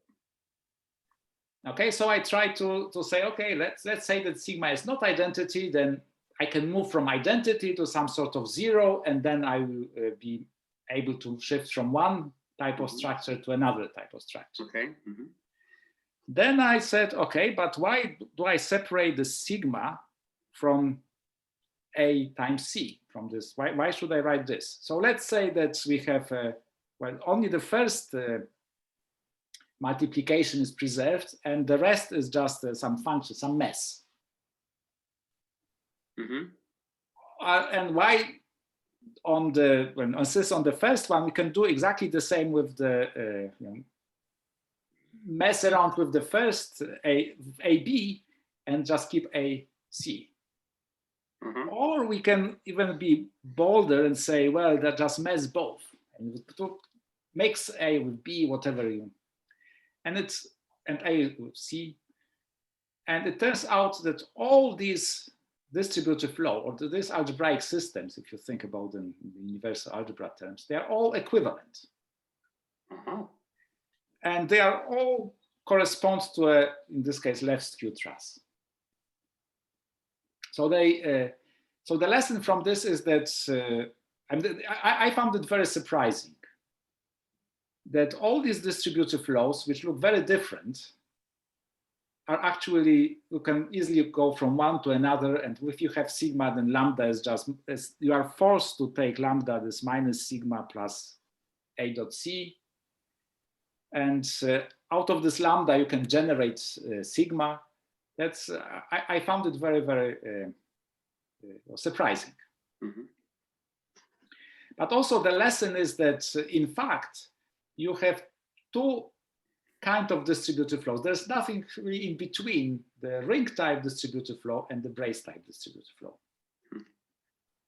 Okay, so I try to say, okay, let's say that sigma is not identity, then I can move from identity to some sort of zero, and then I will be able to shift from one type of structure to another type of structure. Okay. Then I said, okay, but why do I separate the sigma from A times C from this? Why should I write this? So let's say that we have, well, only the first multiplication is preserved, and the rest is just some function, some mess. And why on the, when insist on the first one, we can do exactly the same with the, mess around with the first AB and just keep AC. Or we can even be bolder and say, well, that just mess both and mix A with B, whatever you, and A with C. And it turns out that all these distributive law or these algebraic systems, if you think about them in universal algebra terms, they are all equivalent. And they are all correspond to a, in this case, left skew truss. So so the lesson from this is that I found it very surprising that all these distributive laws, which look very different, are actually, you can easily go from one to another, and if you have sigma, then lambda is just, you are forced to take lambda, this minus sigma plus A dot C, and out of this lambda you can generate sigma. That's, I found it very, very surprising. But also the lesson is that in fact, you have two kind of distributive laws. There's nothing really in between the ring type distributive law and the brace type distributive law.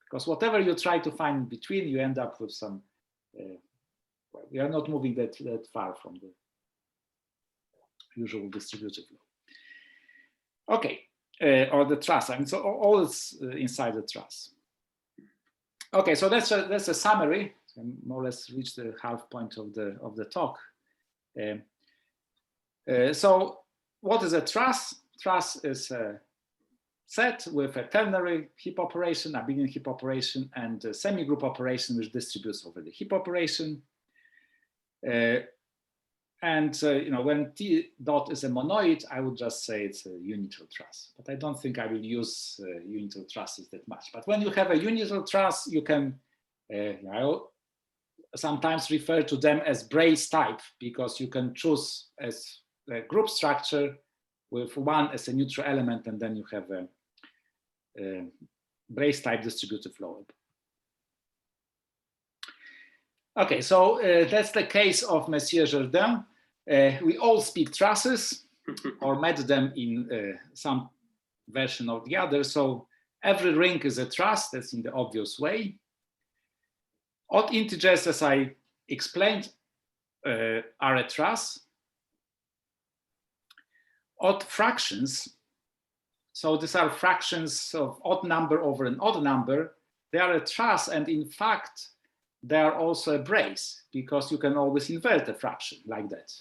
Because whatever you try to find in between, you end up with some, well, we are not moving that far from the usual distributive law. Okay, or the truss, I mean, so all is inside the truss. Okay, so that's a summary. I more or less reached the half point of the talk. So what is a truss? Truss is a set with a ternary heap operation, abelian heap operation, and a semi-group operation which distributes over the heap operation. You know, when T dot is a monoid, I would just say it's a unital truss. But I don't think I will use unital trusses that much. But when you have a unital truss, you can sometimes refer to them as brace type, because you can choose as a group structure with one as a neutral element, and then you have a brace type distributive law. Okay, so that's the case of Monsieur Jourdain. We all speak trusses or met them in some version or the other. So every ring is a truss, that's in the obvious way. Odd integers, as I explained, are a truss. Odd fractions, so these are fractions of odd number over an odd number. They are a truss, and in fact, they are also a brace, because you can always invert a fraction like that.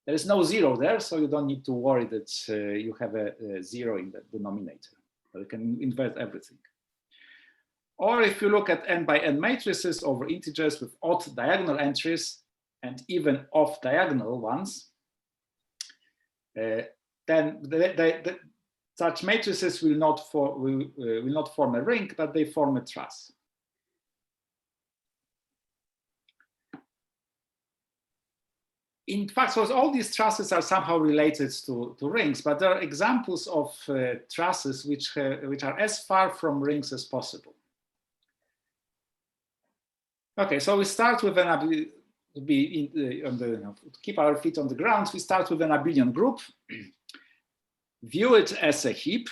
There is no zero there, so you don't need to worry that you have a zero in the denominator. So you can invert everything. Or if you look at n by n matrices over integers with odd diagonal entries and even off diagonal ones, then such matrices will not form a ring, but they form a truss. In fact, so all these trusses are somehow related to rings, but there are examples of trusses which are as far from rings as possible. Okay, so we start with an to keep our feet on the ground. We start with an abelian group. View it as a heap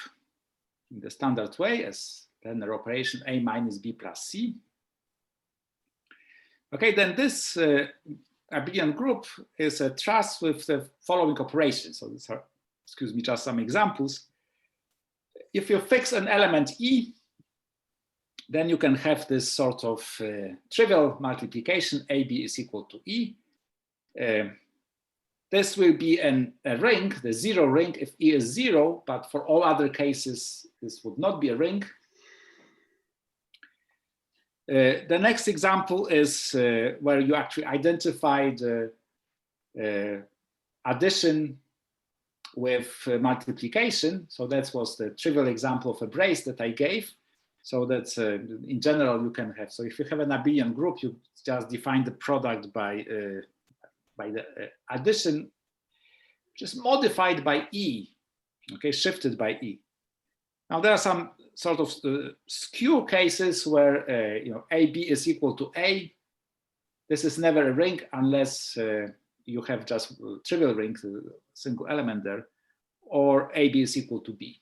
in the standard way, as ternary operation A minus B plus C. Okay, then this abelian group is a truss with the following operations. So these are, excuse me, just some examples. If you fix an element E then you can have this sort of trivial multiplication, AB is equal to E. This will be a ring, the zero ring, if E is zero, but for all other cases, this would not be a ring. The next example is where you actually identify the addition with multiplication. So that was the trivial example of a brace that I gave. So that's in general you can have. So if you have an abelian group, you just define the product by the addition, just modified by E, okay, shifted by E. Now there are some sort of skew cases where you know, AB is equal to A. This is never a ring unless you have just trivial ring, a single element there, or AB is equal to B.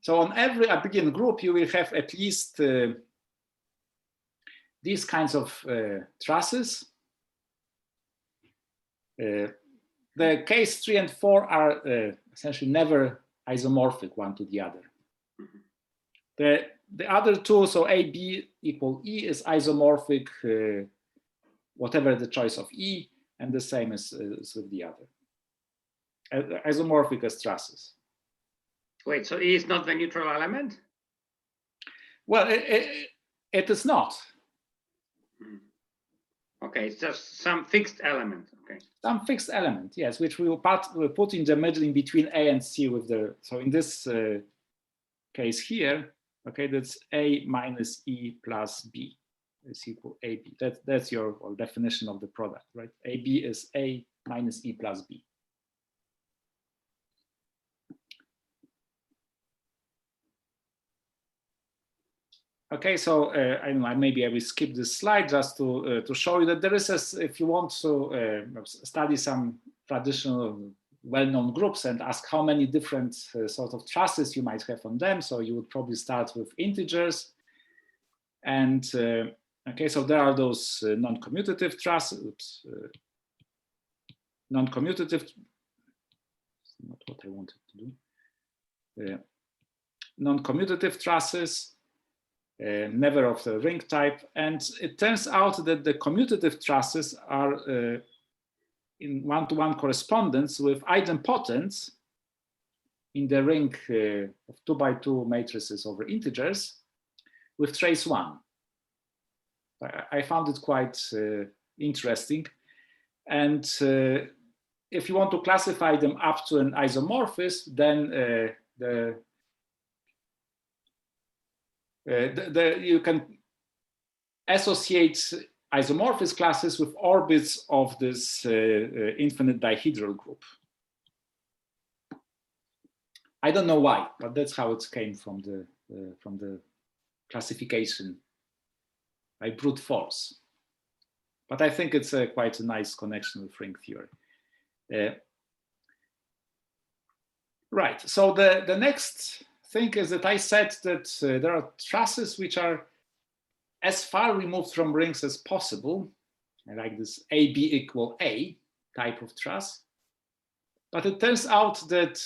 So on every abelian group, you will have at least these kinds of trusses. The case 3 and 4 are essentially never isomorphic one to the other. The other two, so AB equal E, is isomorphic, whatever the choice of E, and the same is with the other. Isomorphic as trusses. Wait, so E is not the neutral element? Well, it is not. Okay, it's just some fixed element. Okay. Some fixed element, yes, which we will put in the middle in between A and C with the, so in this case here, okay, that's A minus E plus B is equal AB. That's your definition of the product, right? AB is A minus E plus B. Okay, so I don't know, maybe I will skip this slide just to show you that there is, if you want to study some traditional well-known groups and ask how many different sort of trusses you might have on them. So you would probably start with integers. And okay, so there are those non-commutative trusses. Non-commutative, not what I wanted to do. Non-commutative trusses. Never of the ring type, and it turns out that the commutative trusses are in one-to-one correspondence with idempotents in the ring of 2 by 2 matrices over integers with trace 1. I found it quite interesting, and if you want to classify them up to an isomorphism, then you can associate isomorphous classes with orbits of this infinite dihedral group. I don't know why, but that's how it came from the classification by brute force. But I think it's quite a nice connection with ring theory. Right. So the next thing is that I said that there are trusses which are as far removed from rings as possible. I like this AB equal A type of truss. But it turns out that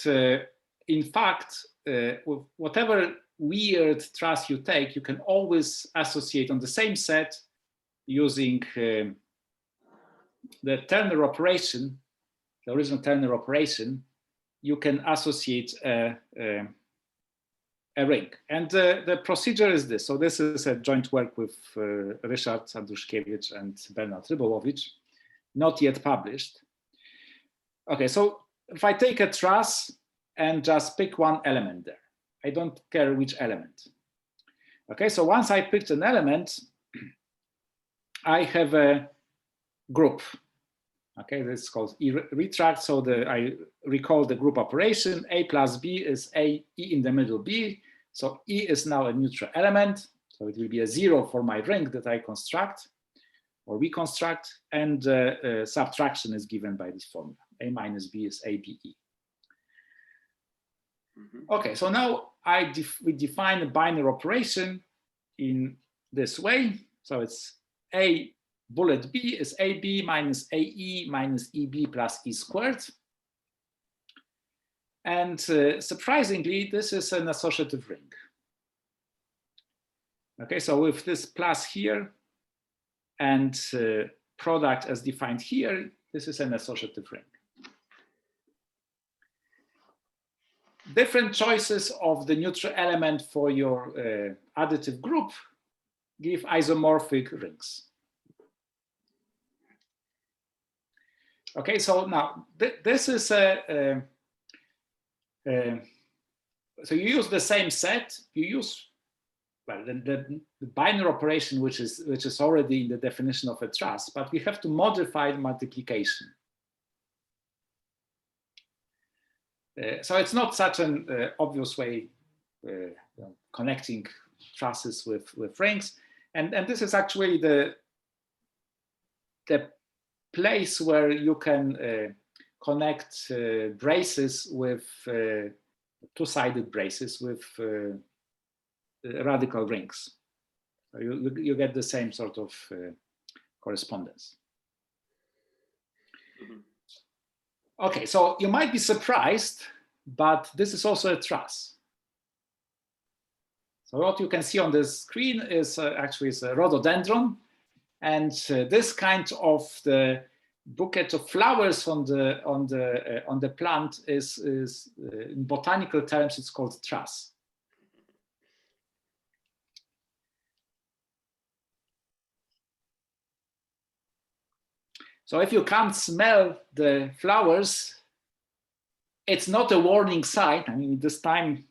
in fact, with whatever weird truss you take, you can always associate on the same set using the Turner operation, the original Turner operation. You can associate a ring. And the procedure is this. So this is a joint work with Ryszard Andruszkiewicz and Bernard Rybowowicz, not yet published. Okay, so if I take a truss and just pick one element there, I don't care which element. Okay, so once I picked an element, I have a group. Okay, this is called retract. So I recall the group operation. A plus B is A, E in the middle B. So E is now a neutral element. So it will be a 0 for my ring that I construct or we construct. And subtraction is given by this formula. A minus B is ABE. Okay, so now we define a binary operation in this way. So it's A bullet B is AB minus AE minus EB plus E squared. And surprisingly, this is an associative ring. Okay, so with this plus here and product as defined here, this is an associative ring. Different choices of the neutral element for your additive group give isomorphic rings. Okay, so now this is so you use the same set. You use well the binary operation, which is already in the definition of a truss, but we have to modify the multiplication. So it's not such an obvious way connecting trusses with rings, and this is actually the place where you can connect braces with two-sided braces with radical rings. So you get the same sort of correspondence. Okay, so you might be surprised, but this is also a truss. So what you can see on the screen is actually a rhododendron, and this kind of the bouquet of flowers on the plant is in botanical terms it's called truss. So if you can't smell the flowers, it's not a warning sign. I mean, this time,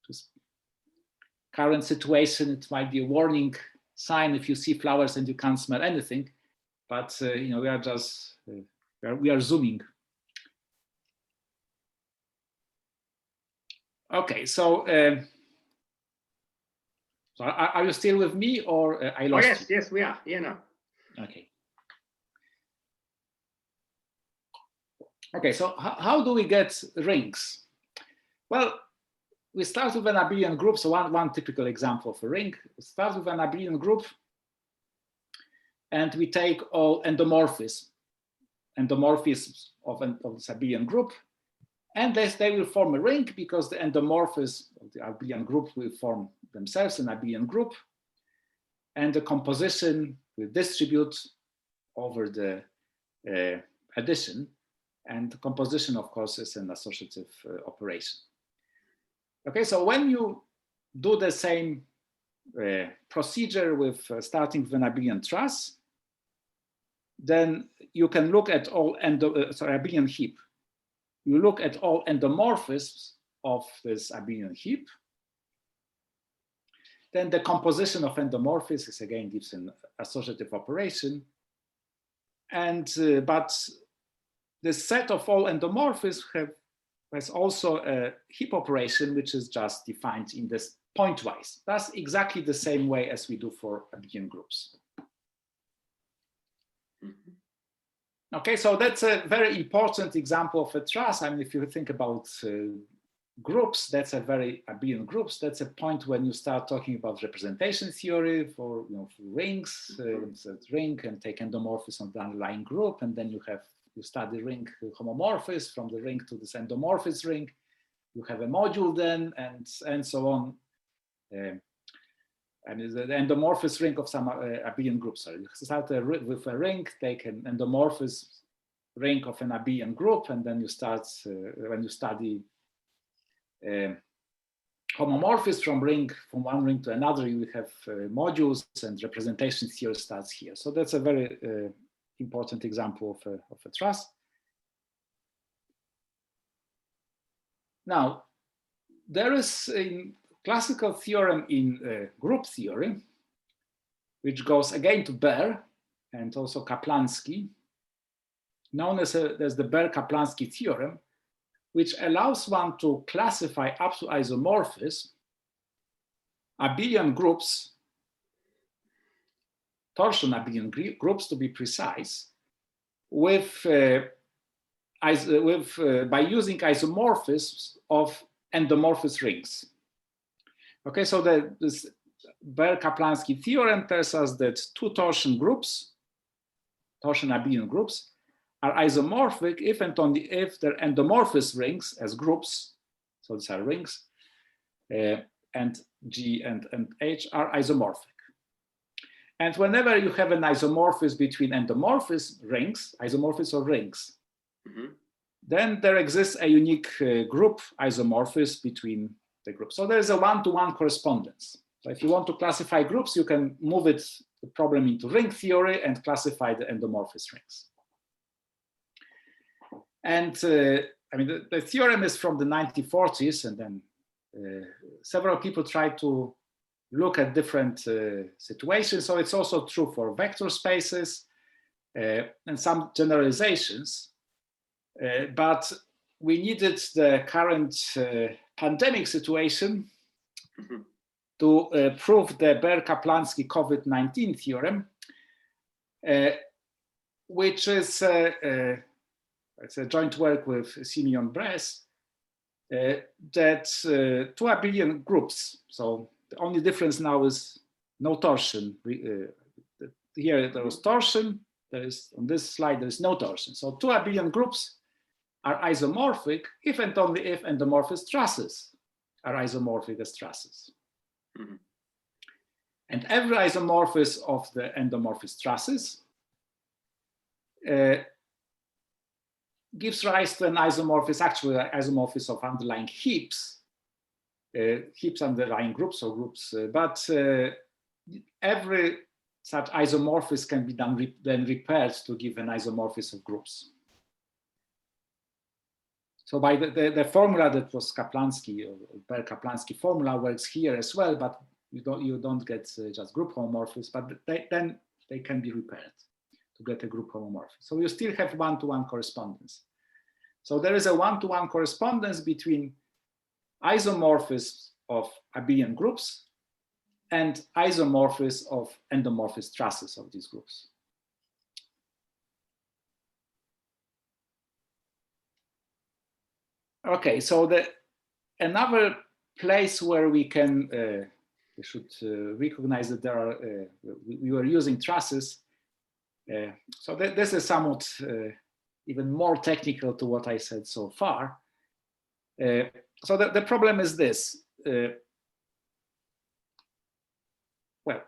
this current situation, it might be a warning sign if you see flowers and you can't smell anything. But you know, we are just we are zooming. Okay, so so are you still with me, or I lost? Oh yes, you? Yes, we are. Yeah, no. Okay. Okay, so how do we get rings? Well, we start with an abelian group. So one typical example of a ring. We start with an abelian group, and we take all endomorphisms of this abelian group, and they will form a ring because the endomorphisms of the abelian group will form themselves an abelian group, and the composition will distribute over the addition. And the composition, of course, is an associative operation. Okay, so when you do the same procedure with starting with an abelian truss, then you can look at all abelian heap. You look at all endomorphisms of this abelian heap. Then the composition of endomorphisms again gives an associative operation, and but the set of all endomorphisms has also a heap operation, which is just defined in this pointwise. That's exactly the same way as we do for abelian groups. Okay, so that's a very important example of a truss. I mean, if you think about groups, that's a very abelian groups. That's a point when you start talking about representation theory for, you know, for rings. Ring and take endomorphism of the underlying group, and then you study ring homomorphism from the ring to this endomorphous ring. You have a module then, and so on. And the endomorphous ring of some abelian group. So you start with a ring, take an endomorphous ring of an abelian group, and then you start when you study homomorphism from one ring to another, you have modules, and representation theory starts here. So that's a very important example of a truss. Now, there is a classical theorem in group theory, which goes again to Baer and also Kaplansky, known as the Baer-Kaplansky theorem, which allows one to classify up to isomorphism abelian groups, torsion abelian groups to be precise, by using isomorphisms of endomorphous rings. Okay, so this Baer-Kaplansky theorem tells us that two torsion abelian groups, are isomorphic if and only if their endomorphous rings as groups, so these are rings, and G and H are isomorphic. And whenever you have an isomorphism between endomorphous rings, isomorphous or rings, then there exists a unique group isomorphism between the groups. So there is a one-to-one correspondence. So if you want to classify groups, you can move the problem into ring theory and classify the endomorphous rings. And I mean, the theorem is from the 1940s, and then several people tried to look at different situations. So it's also true for vector spaces and some generalizations. But we needed the current pandemic situation to prove the Baer-Kaplansky COVID-19 theorem, which is it's a joint work with Simeon Brez, that 2 abelian groups, so the only difference now is no torsion. Here there was torsion, there is, on this slide there is no torsion. So 2 abelian groups are isomorphic if and only if endomorphous trusses are isomorphic as trusses. And every isomorphism of the endomorphous trusses gives rise to an isomorphism, actually an isomorphism of underlying heaps, heaps underlying groups or groups, but every such isomorphism can be then repaired to give an isomorphism of groups. So by the formula that was Kaplansky or Baer-Kaplansky formula works here as well, but you don't get just group homomorphisms, but then they can be repaired to get a group homomorphism. So you still have one-to-one correspondence. So there is a one-to-one correspondence between isomorphisms of abelian groups and isomorphisms of endomorphous trusses of these groups. Okay, so another place where we can we should recognize that there are we were using trusses. So this is somewhat even more technical to what I said so far. So the problem is this. Well,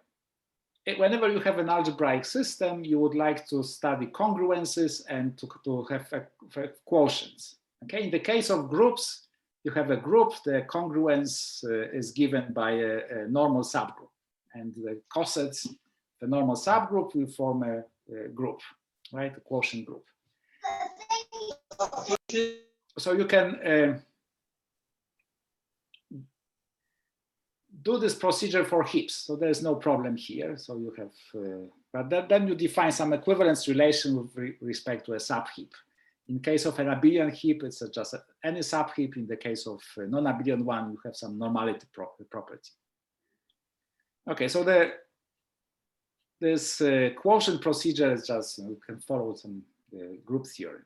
whenever you have an algebraic system, you would like to study congruences and to have quotients. Okay, in the case of groups, you have a group, the congruence is given by a normal subgroup, and the cosets, the normal subgroup, will form a group, right, a quotient group. So you can do this procedure for heaps, so there's no problem here. So you have, but then you define some equivalence relation with respect to a subheap. In case of an abelian heap, it's just any subheap. In the case of a non-abelian one, you have some normality property. Okay, so this quotient procedure is just, you can follow some group theory.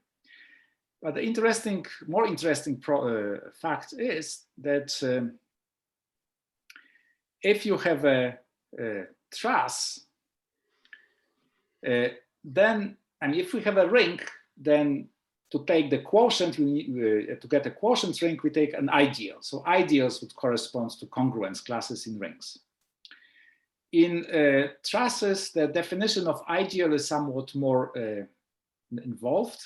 But the more interesting fact is that if you have a truss, then, and if we have a ring, then to take the quotient, to get a quotient ring, we take an ideal. So ideals would correspond to congruence classes in rings. In trusses, the definition of ideal is somewhat more involved.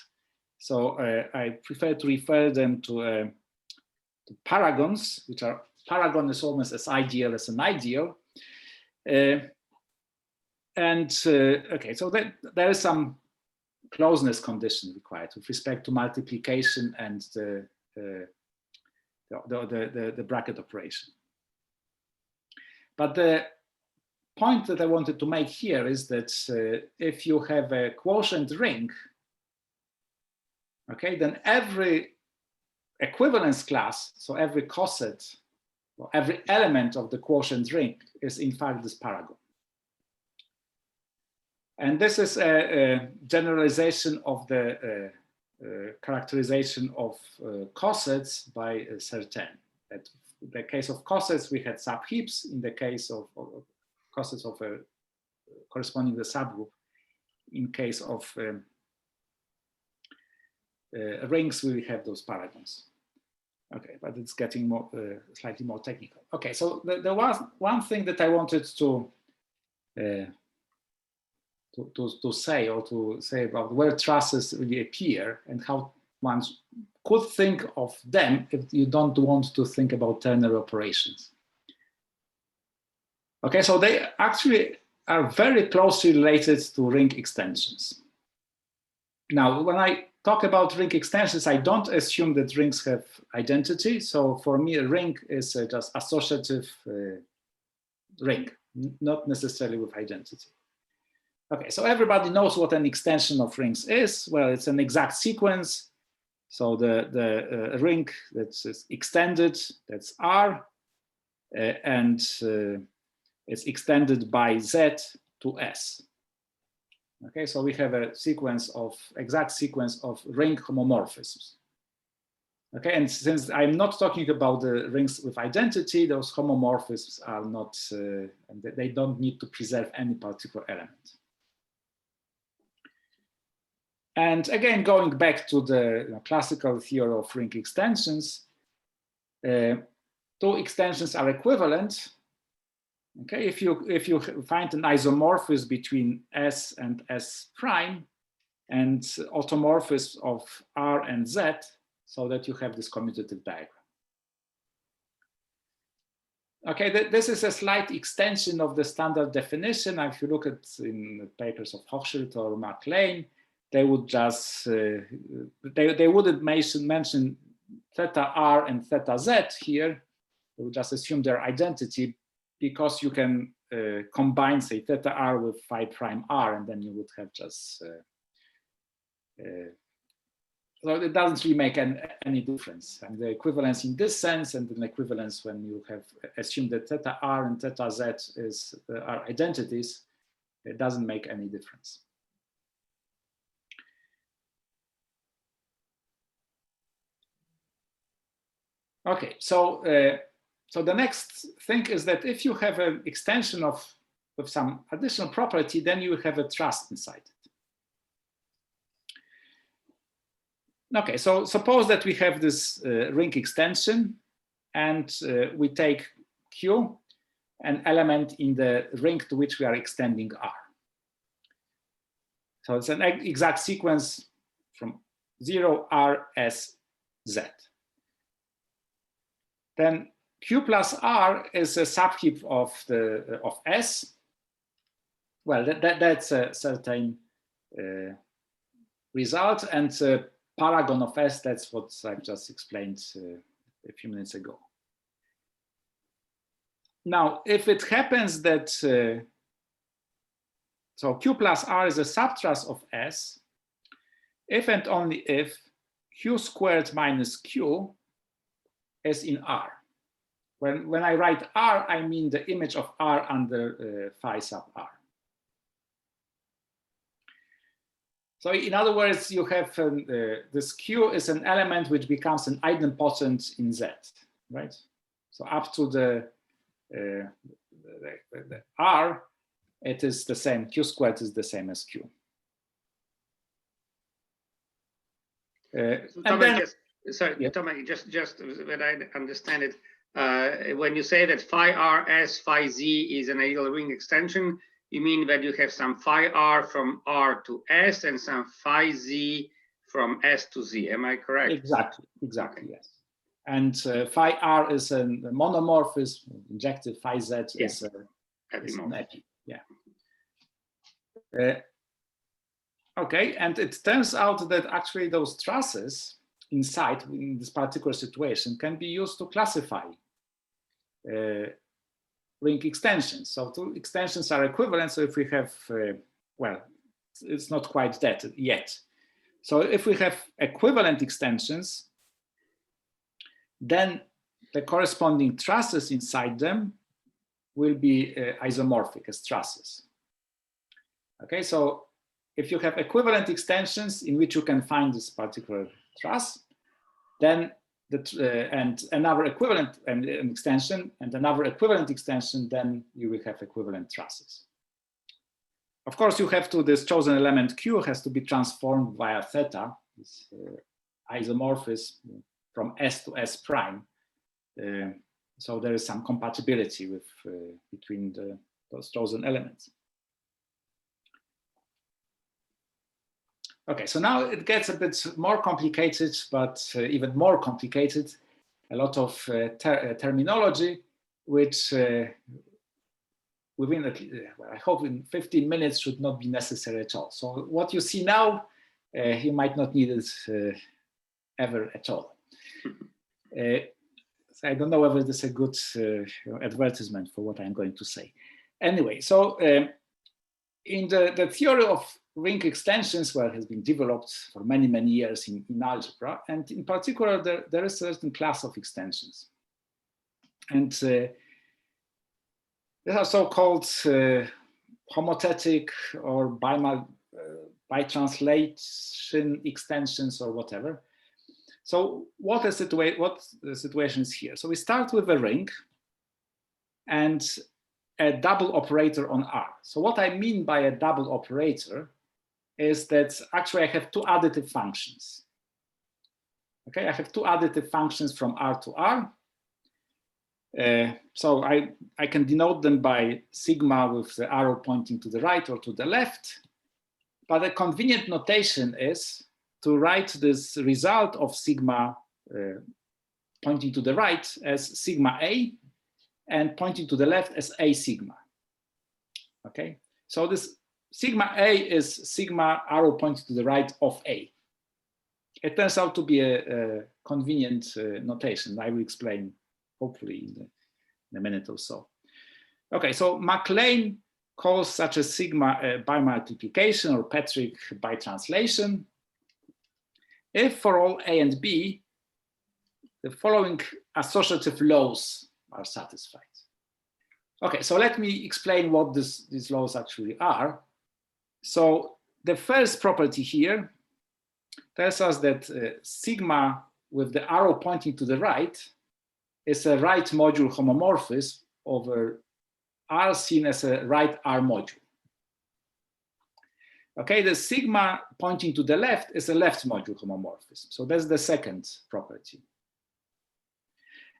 So I prefer to refer them to paragons, which are, paragon is almost as ideal as an ideal. Okay, so there is some closeness condition required with respect to multiplication and the bracket operation. But the point that I wanted to make here is that if you have a quotient ring, okay, then every equivalence class, so every coset, or every element of the quotient ring is in fact this paragon. And this is a generalization of the characterization of cosets by Certain. That in the case of cosets, we had subheaps. In the case of cosets of a corresponding to the subgroup, in case of rings, we have those paragons. Okay, but it's getting more slightly more technical. Okay, so there was one thing that I wanted to say about where trusses really appear and how one could think of them if you don't want to think about ternary operations. Okay, so they actually are very closely related to ring extensions. Now, when I talk about ring extensions, I don't assume that rings have identity. So for me, a ring is just associative ring, not necessarily with identity. Okay, so everybody knows what an extension of rings is. Well, it's an exact sequence. So the ring that's extended, that's R, and it's extended by Z to S. Okay, so we have a sequence of, exact sequence of ring homomorphisms. Okay, and since I'm not talking about the rings with identity, those homomorphisms are not, they don't need to preserve any particular element. And again, going back to the classical theory of ring extensions, two extensions are equivalent. Okay, if you find an isomorphism between S and S prime and automorphism of R and Z, so that you have this commutative diagram. Okay, this is a slight extension of the standard definition. If you look at in the papers of Hochschild or MacLean, they would just they wouldn't mention theta R and theta Z here. They would just assume their identity, because you can combine, say, theta R with phi prime R, and then you would have just so it doesn't really make any difference. And the equivalence in this sense, and an equivalence when you have assumed that theta R and theta Z are identities, it doesn't make any difference. Okay, so so the next thing is that if you have an extension of some additional property, then you have a truss inside it. Okay, so suppose that we have this ring extension, and we take Q, an element in the ring to which we are extending R. So it's an exact sequence from 0, R, S, Z. Then Q plus R is a subheap of S. Well, that's a certain result, and paragon of S, that's what I've just explained a few minutes ago. Now, if it happens that, so Q plus R is a subtruss of S, if and only if Q squared minus Q is in R. When I write R, I mean the image of R under phi sub R. So in other words, you have this Q is an element which becomes an idempotent in Z, right? So up to the R, it is the same. Q squared is the same as Q. Thomas, just that I understand it, when you say that phi R S phi Z is an ideal ring extension, you mean that you have some phi R from R to S and some phi Z from S to Z. Am I correct? Exactly, yes. And phi R is a monomorphism, injective, phi Z is an epi. Yeah. Okay, and it turns out that actually those trusses inside, in this particular situation, can be used to classify ring extensions. So two extensions are equivalent. So if we have, well, it's not quite that yet. So if we have equivalent extensions, then the corresponding trusses inside them will be isomorphic as trusses. Okay, so if you have equivalent extensions in which you can find this particular truss, then and another equivalent extension and another equivalent extension, then you will have equivalent trusses. Of course, you have to, this chosen element Q has to be transformed via theta, this isomorphism from S to S prime. So there is some compatibility with between those chosen elements. Okay, so now it gets a bit more complicated, but even more complicated. A lot of terminology, which within, well, I hope in 15 minutes should not be necessary at all. So what you see now, you might not need it ever at all. So I don't know whether this is a good advertisement for what I'm going to say. Anyway, so in the theory of ring extensions, well, has been developed for many, many years in algebra. And in particular, there is a certain class of extensions. And these are so-called homothetic or bitranslation extensions or whatever. So what the situation is here? So we start with a ring and a double operator on R. So what I mean by a double operator is that actually I have two additive functions. Okay, I have two additive functions from R to R. So I can denote them by sigma with the arrow pointing to the right or to the left. But a convenient notation is to write this result of sigma pointing to the right as sigma A and pointing to the left as A sigma. Okay, so this sigma A is sigma arrow pointing to the right of A. It turns out to be a convenient notation. I will explain hopefully in a minute or so. Okay, so MacLane calls such a sigma bimultiplication or Petric bitranslation if for all A and B, the following associative laws are satisfied. Okay, so let me explain what these laws actually are. So the first property here tells us that sigma with the arrow pointing to the right is a right module homomorphism over R seen as a right R module. Okay, the sigma pointing to the left is a left module homomorphism. So that's the second property.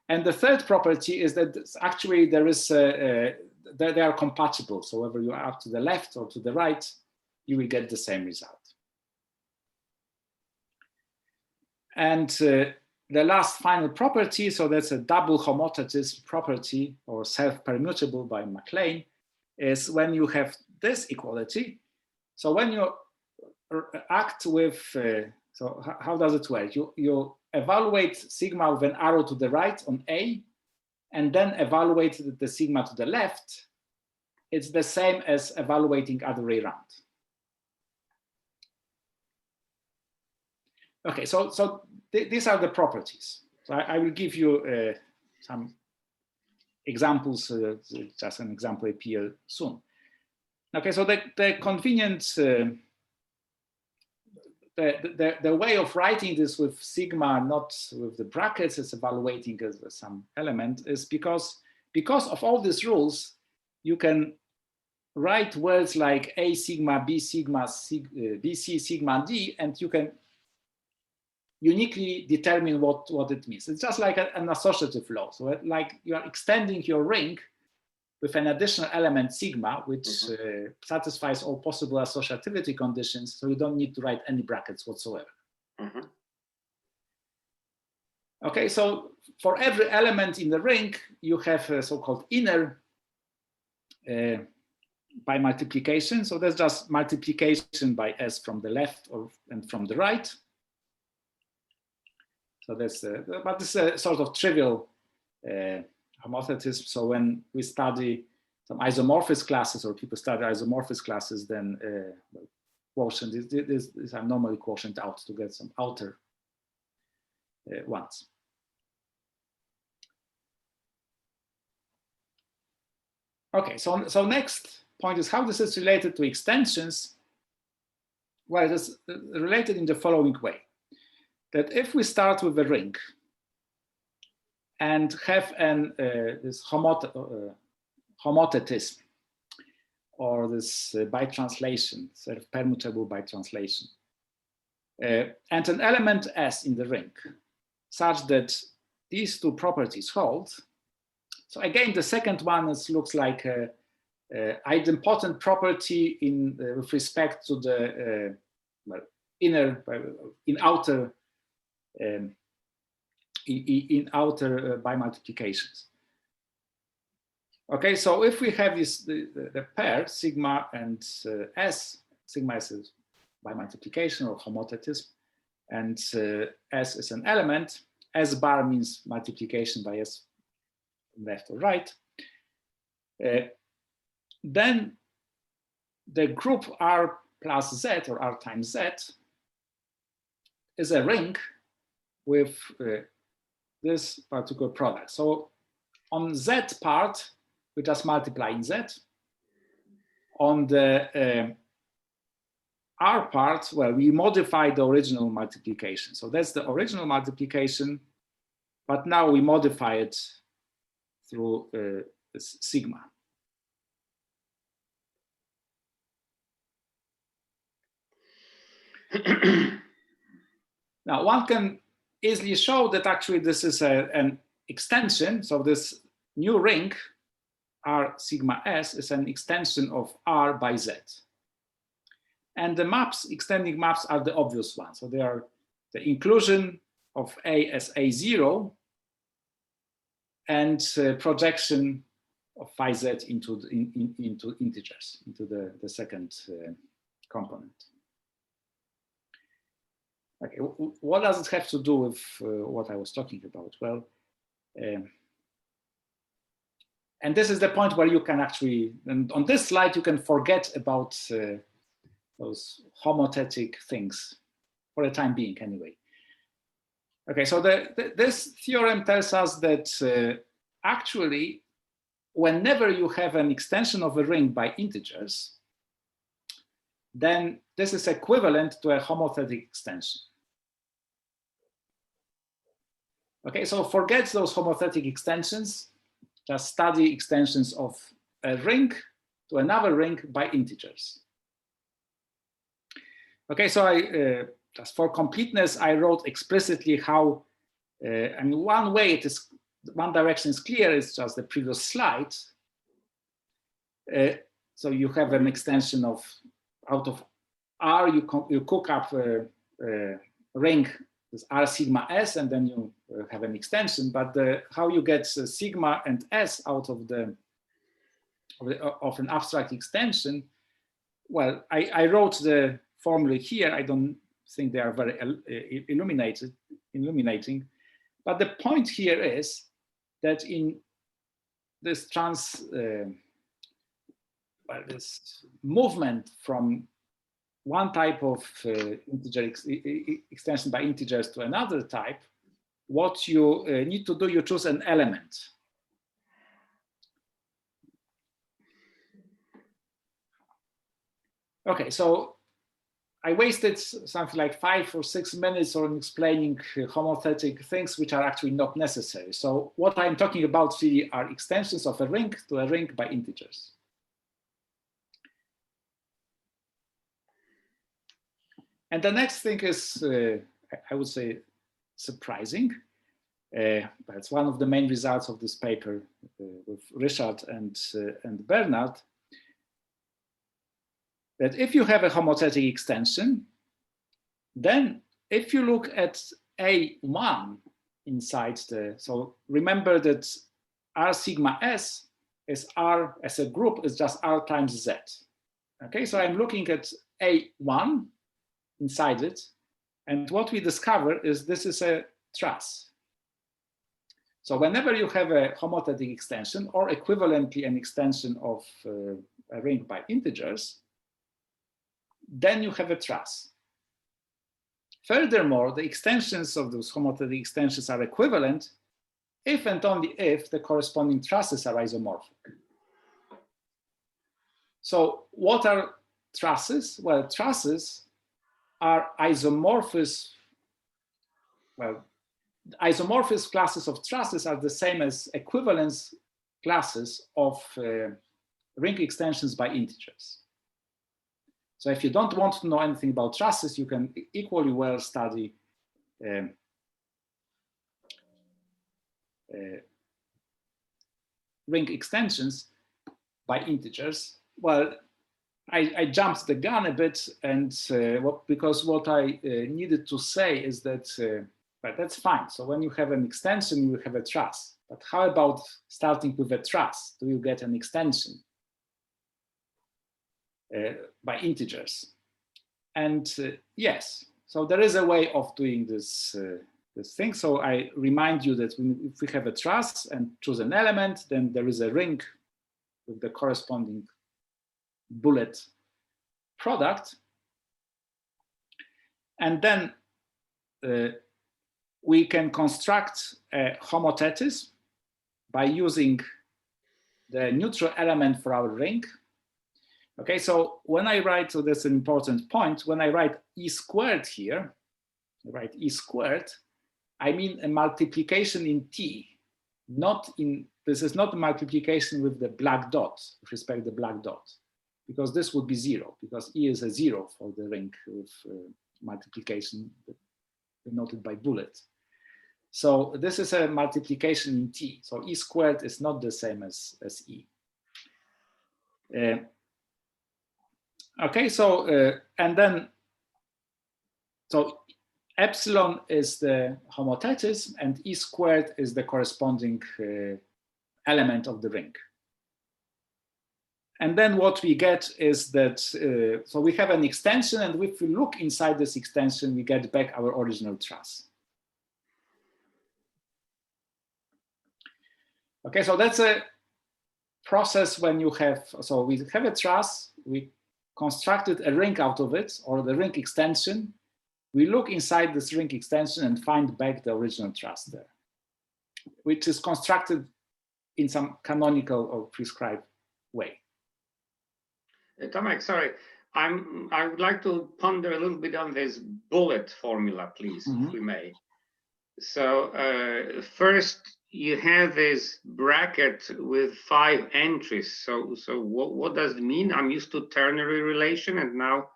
And the third property is that actually there is they are compatible. So whether you are to the left or to the right, you will get the same result. And the last final property, so that's a double homothetism property or self-permutable by MacLane, is when you have this equality. So when you act with, so how does it work? You evaluate sigma with an arrow to the right on A, and then evaluate the sigma to the left. It's the same as evaluating other way around. Okay, so these are the properties. So I will give you some examples, just an example appear soon. Okay, so the convenient, the way of writing this with sigma, not with the brackets, as evaluating as some element, is because of all these rules, you can write words like A sigma, B sigma, BC sigma D, and you can uniquely determine what it means. It's just like an associative law. So like you are extending your ring with an additional element sigma, which satisfies all possible associativity conditions, so you don't need to write any brackets whatsoever. Okay, so for every element in the ring, you have a so-called inner by multiplication. So that's just multiplication by S from the left and from the right. So that's, but this is a sort of trivial homothetism. So when we study some isomorphous classes or people study isomorphous classes, then quotient, these are normally quotient out to get some outer ones. Okay, so next point is how this is related to extensions. Well, it is related in the following way. That if we start with a ring and have this homothetism or this bitranslation, sort of permutable bitranslation, and an element S in the ring, such that these two properties hold. So again, the second one looks like a idempotent property with respect to the well, outer bimultiplications. Okay, so if we have the pair sigma and S, sigma is a bimultiplication or homothetism, and S is an element, S bar means multiplication by S left or right, then the group R plus Z or R times Z is a ring with this particular product. So on Z part, we just multiply in Z. On the R part, well, we modify the original multiplication. So that's the original multiplication, but now we modify it through this sigma. Now, one can easily show that actually this is an extension. So this new ring, R sigma S, is an extension of R by Z. And the maps, extending maps, are the obvious ones. So they are the inclusion of A as A0 and projection of phi Z into integers, into the second component. Okay, what does it have to do with what I was talking about? Well, and this is the point where you can actually, and on this slide, you can forget about those homothetic things for the time being anyway. Okay, so this theorem tells us that actually, whenever you have an extension of a ring by integers, then this is equivalent to a homothetic extension. Okay, so forget those homothetic extensions, just study extensions of a ring to another ring by integers. Okay, so just for completeness, I wrote explicitly how, I mean, one direction is clear, it's just the previous slide. So you have an extension of, out of R, you cook up a ring, this R sigma S, and then you have an extension, but how you get sigma and S out of an abstract extension, well, I wrote the formula here. I don't think they are very illuminating, but the point here is that in this this movement from one type of integer extension by integers to another type, what you need to do, you choose an element. Okay, so I wasted something like 5 or 6 minutes on explaining homothetic things which are actually not necessary. So what I'm talking about really are extensions of a ring to a ring by integers. And the next thing is, I would say, surprising. But it's one of the main results of this paper with Richard and Bernard, that if you have a homothetic extension, then if you look at A1 inside so remember that R sigma S is R as a group is just R times Z. Okay, so I'm looking at A1 inside it, and what we discover is this is a truss. So whenever you have a homothetic extension, or equivalently an extension of a ring by integers, then you have a truss. Furthermore, the extensions of those homothetic extensions are equivalent if and only if the corresponding trusses are isomorphic. So what are trusses? Well, trusses are isomorphous. Well, isomorphous classes of trusses are the same as equivalence classes of ring extensions by integers. So if you don't want to know anything about trusses, you can equally well study ring extensions by integers. Well, I jumped the gun a bit, and because what I needed to say is that, but that's fine. So when you have an extension, you have a truss. But how about starting with a truss? Do you get an extension by integers? And yes, so there is a way of doing this, this thing. So I remind you that if we have a truss and choose an element, then there is a ring with the corresponding bullet product. And then we can construct a homothetys by using the neutral element for our ring. Okay, so when I write, so that's an important point, when I write e squared here, I write e squared, I mean a multiplication in t, not in, this is not a multiplication with the black dot, with respect to the black dot, because this would be 0, because e is a 0 for the ring with multiplication denoted by bullet. So this is a multiplication in t. So e squared is not the same as e. Okay, so and then, so epsilon is the homothetys and e squared is the corresponding element of the ring. And then what we get is that, so we have an extension, and if we look inside this extension, we get back our original truss. Okay, so that's a process when you have, so we have a truss, we constructed a ring out of it, or the ring extension. We look inside this ring extension and find back the original truss there, which is constructed in some canonical or prescribed way. Tomek, sorry, I would like to ponder a little bit on this bullet formula, please, if we may. So first, you have this bracket with 5 entries. So what does it mean? I'm used to ternary relation, and now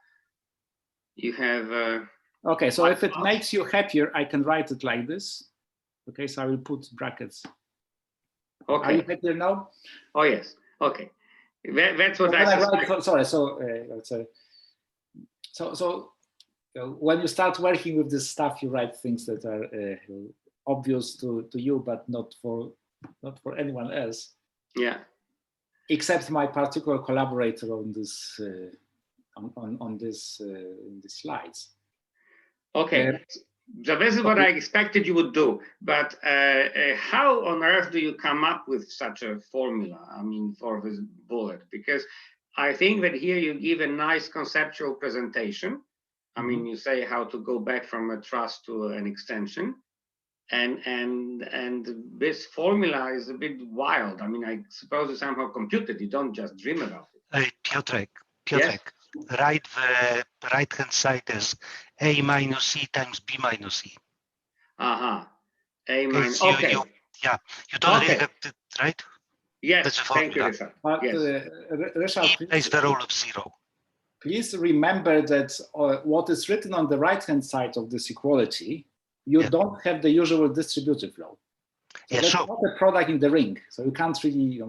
you have. Okay, so if it makes you happier, I can write it like this. Okay, so I will put brackets. Okay. Are you happier now? Oh yes. Okay. That's what I write. Sorry. So when you start working with this stuff, you write things that are obvious to you, but not for anyone else. Yeah. Except my particular collaborator on this on these slides. Okay. So this is what I expected you would do, but how on earth do you come up with such a formula? I mean, for this bullet, because I think that here you give a nice conceptual presentation. I mean, you say how to go back from a truss to an extension, and this formula is a bit wild. I mean, I suppose you somehow computed. You don't just dream about it. Piotrek, Yes? Write the right-hand side as a minus c times b minus c. A minus. So Okay. you don't really have to, right? Yes. That's the Thank you, formula. Richard. But Yes. Richard, Is the rule of 0. Please remember that what is written on the right-hand side of this equality, you don't have the usual distributive law. So that's not a product in the ring, so you can't really.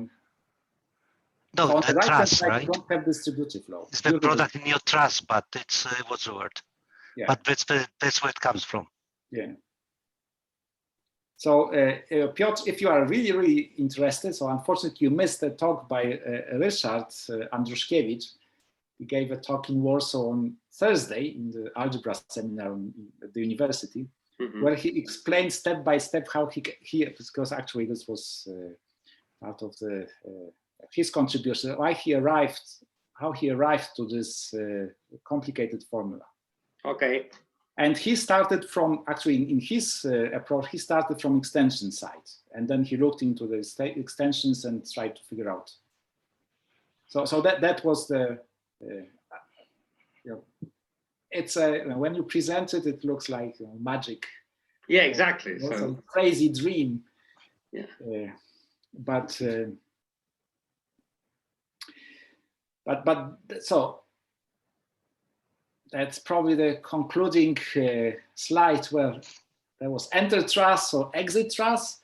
No, so on the the right-hand truss, side, right? You don't have distributive law. It's the product in your truss, but it's what's the word? Yeah. But that's where it comes from. Yeah. So Piotr, if you are really, really interested, so unfortunately you missed a talk by Ryszard Andruszkiewicz. He gave a talk in Warsaw on Thursday in the algebra seminar at the university, where he explained step by step how he because actually this was part of the his contribution, how he arrived to this complicated formula. Okay. And he started from, actually in his approach, he started from extension side, and then he looked into the extensions and tried to figure out. So that was the, it's when you present it, it looks like magic. Yeah, exactly. It's a crazy dream. Yeah. But so that's probably the concluding slide where there was enter truss or exit truss.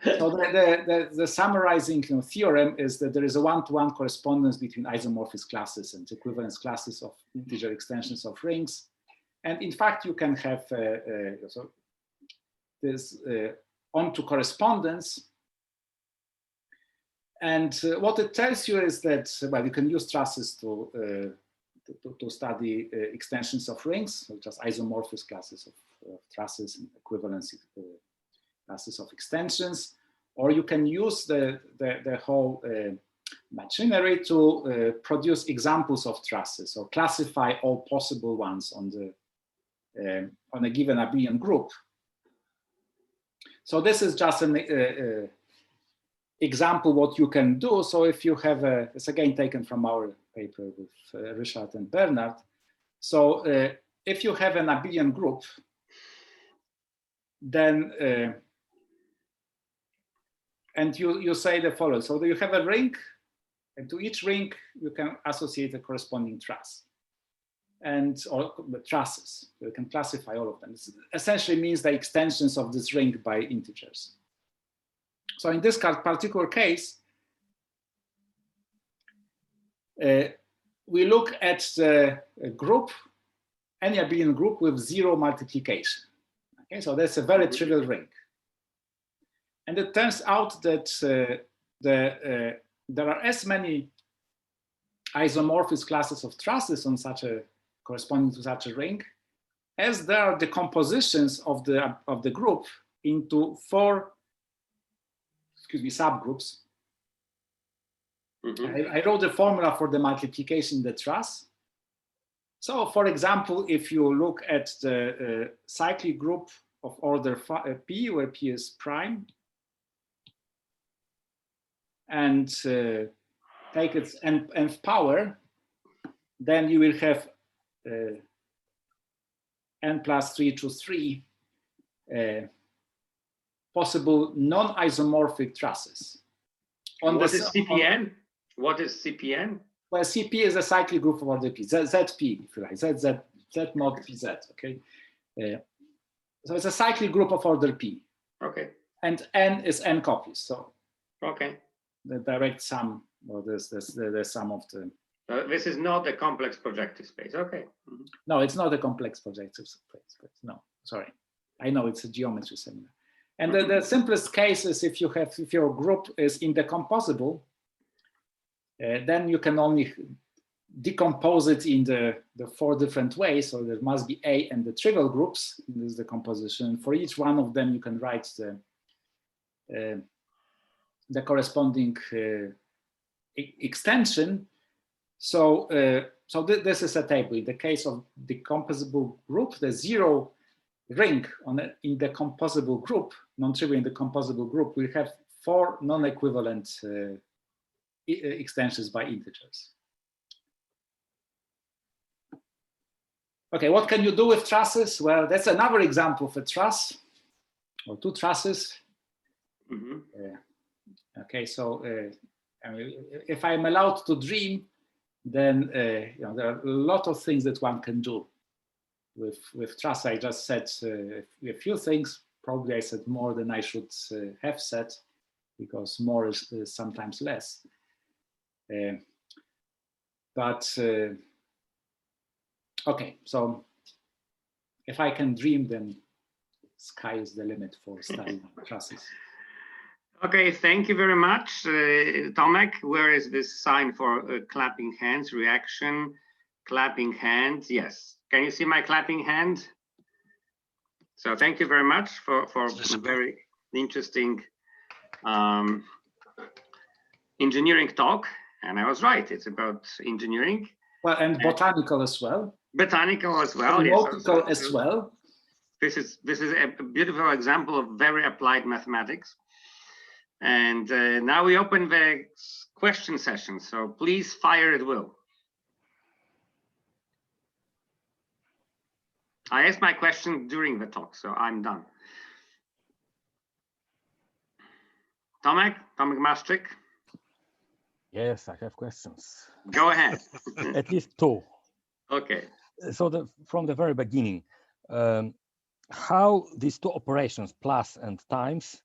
So the summarizing theorem is that there is a one-to-one correspondence between isomorphous classes and equivalence classes of integer extensions of rings. And in fact, you can have so this onto correspondence. And what it tells you is that, well, you can use trusses to study extensions of rings, so just isomorphous classes of trusses and equivalence classes of extensions, or you can use the whole machinery to produce examples of trusses, or classify all possible ones on a given abelian group. So this is just an example what you can do. So if you have it's again taken from our paper with Richard and Bernard. So if you have an abelian group, then and you say the following. So you have a ring, and to each ring you can associate a corresponding truss, or trusses. You can classify all of them. This essentially means the extensions of this ring by integers. So in this particular case, we look at the group, any abelian group with zero multiplication. Okay, so that's a very trivial ring. And it turns out that there are as many isomorphous classes of trusses on corresponding to such a ring as there are decompositions of the group into 4 subgroups. I wrote the formula for the multiplication in the truss. So for example, if you look at the cyclic group of order P, where P is prime, and take its nth power, then you will have n plus 3 to 3 possible non-isomorphic trusses. What is CPN? What is CPN? Well, CP is a cyclic group of order P, ZP, if you like, Z mod PZ, okay? So it's a cyclic group of order P. Okay. And N is N copies, so. Okay. The direct sum, or the sum of the. This is not a complex projective space. Okay. No, it's not a complex projective space. No, sorry. I know it's a geometry seminar. And the simplest case is if your group is indecomposable, then you can only decompose it in the 4 different ways. So there must be A and the trivial groups in this decomposition. For each one of them, you can write the corresponding extension. So, this is a table. In the case of decomposable group, the 0 ring on an indecomposable group, non-trivial indecomposable group, will have 4 non-equivalent extensions by integers. Okay, what can you do with trusses? Well, that's another example of a truss, or 2 trusses. Okay, so I mean, if I'm allowed to dream, then there are a lot of things that one can do with truss. I just said a few things. Probably I said more than I should have said, because more is sometimes less. Okay, so if I can dream, then sky is the limit for studying trusses. Okay, thank you very much, Tomek. Where is this sign for clapping hands, reaction, clapping hands? Yes. Can you see my clapping hand? So thank you very much for a very interesting engineering talk. And I was right, it's about engineering. Well, and botanical as well. Botanical as well. Nautical as well. This is a beautiful example of very applied mathematics. And now we open the question session. So please fire at will. I asked my question during the talk, so I'm done. Tomek Maszczyk? Yes, I have questions. Go ahead. At least 2. Okay. So from the very beginning, how these two operations, plus and times,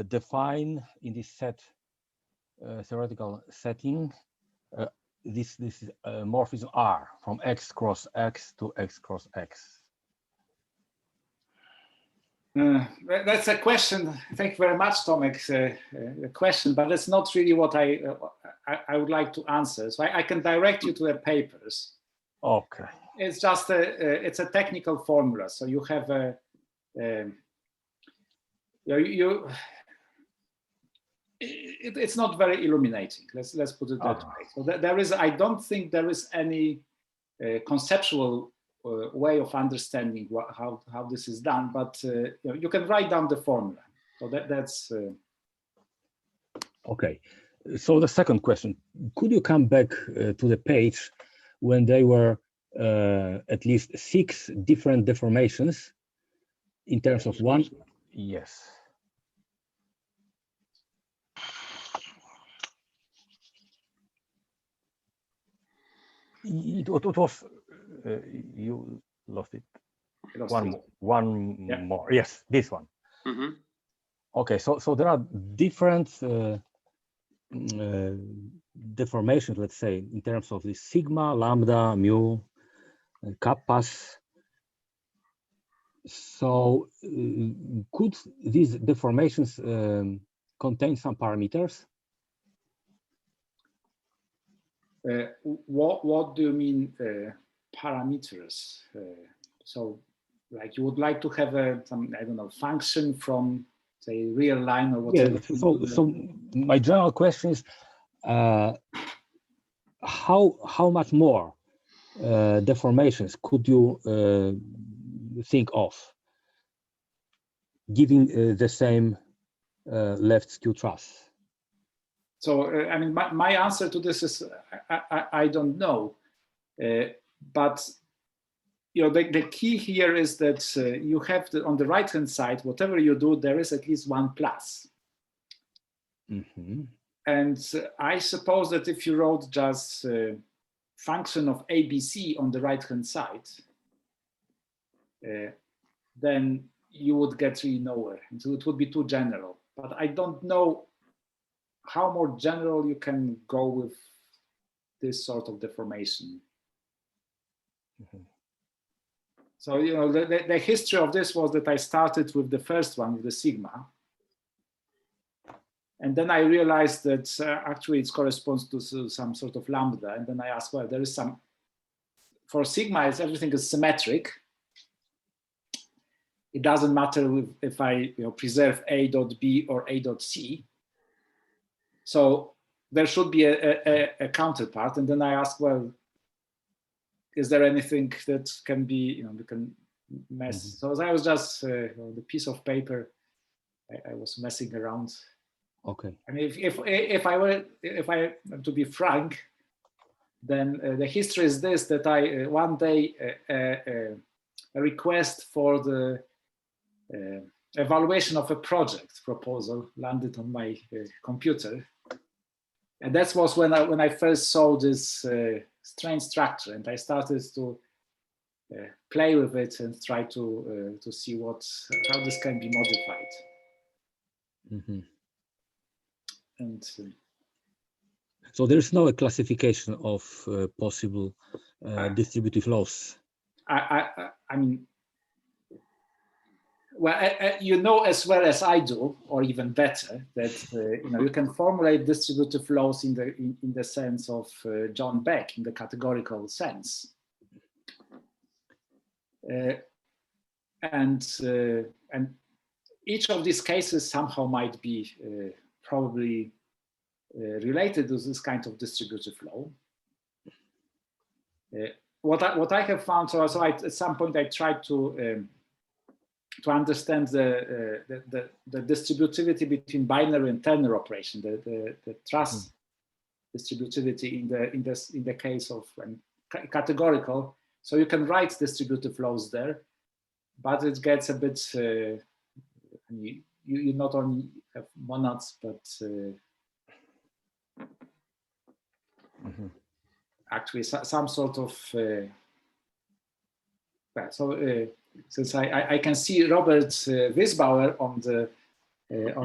define in this theoretical setting this morphism R from X cross X to X cross X? That's a question. Thank you very much, Tomek. A question, but it's not really what I would like to answer. So I can direct you to the papers. Okay. It's just it's a technical formula. So you have a it's not very illuminating. Let's put it that way. So there is, I don't think there is any conceptual way of understanding how this is done, but you can write down the formula. So that's okay. So the second question: could you come back to the page when there were at least 6 different deformations in terms of one? Yes. It was you lost it. One Yeah. more. Yes, this one. Mhm. Okay, so there are different deformations, let's say, in terms of the sigma, lambda, mu, and kappas. So could these deformations contain some parameters? What do you mean parameters? So like you would like to have some, I don't know, function from say real line or whatever? Yeah, so my general question is how much more deformations could you think of giving the same left skew truss? So I mean, my answer to this is I don't know, but you know the key here is that you have on the right hand side, whatever you do, there is at least one plus. Mm-hmm. And I suppose that if you wrote just function of ABC on the right hand side, then you would get really nowhere. And so it would be too general. But I don't know how more general you can go with this sort of deformation. Mm-hmm. So, you know, the history of this was that I started with the first one, with the sigma. And then I realized that actually it corresponds to some sort of lambda. And then I asked, well, there is some, for sigma, everything is symmetric. It doesn't matter if I preserve A dot B or A dot C. So there should be a counterpart. And then I asked, well, is there anything that can be, we can mess? Mm-hmm. So I was just the piece of paper. I was messing around. Okay. I mean, if I to be frank, then the history is this: that I one day a request for the evaluation of a project proposal landed on my computer, and that was when I first saw this strange structure, and I started to play with it and try to see how this can be modified. Mm-hmm. And so there's no classification of possible distributive laws. I mean, well, you know as well as I do, or even better, that you can formulate distributive laws in the sense of John Beck, in the categorical sense, and each of these cases somehow might be probably related to this kind of distributive law. What I have found, so at some point I tried to understand the distributivity between binary and ternary operation, the Truss distributivity in the case of categorical. So you can write distributive laws there, but it gets a bit. You not only have monads, but actually some sort of since I can see Robert Wiesbauer on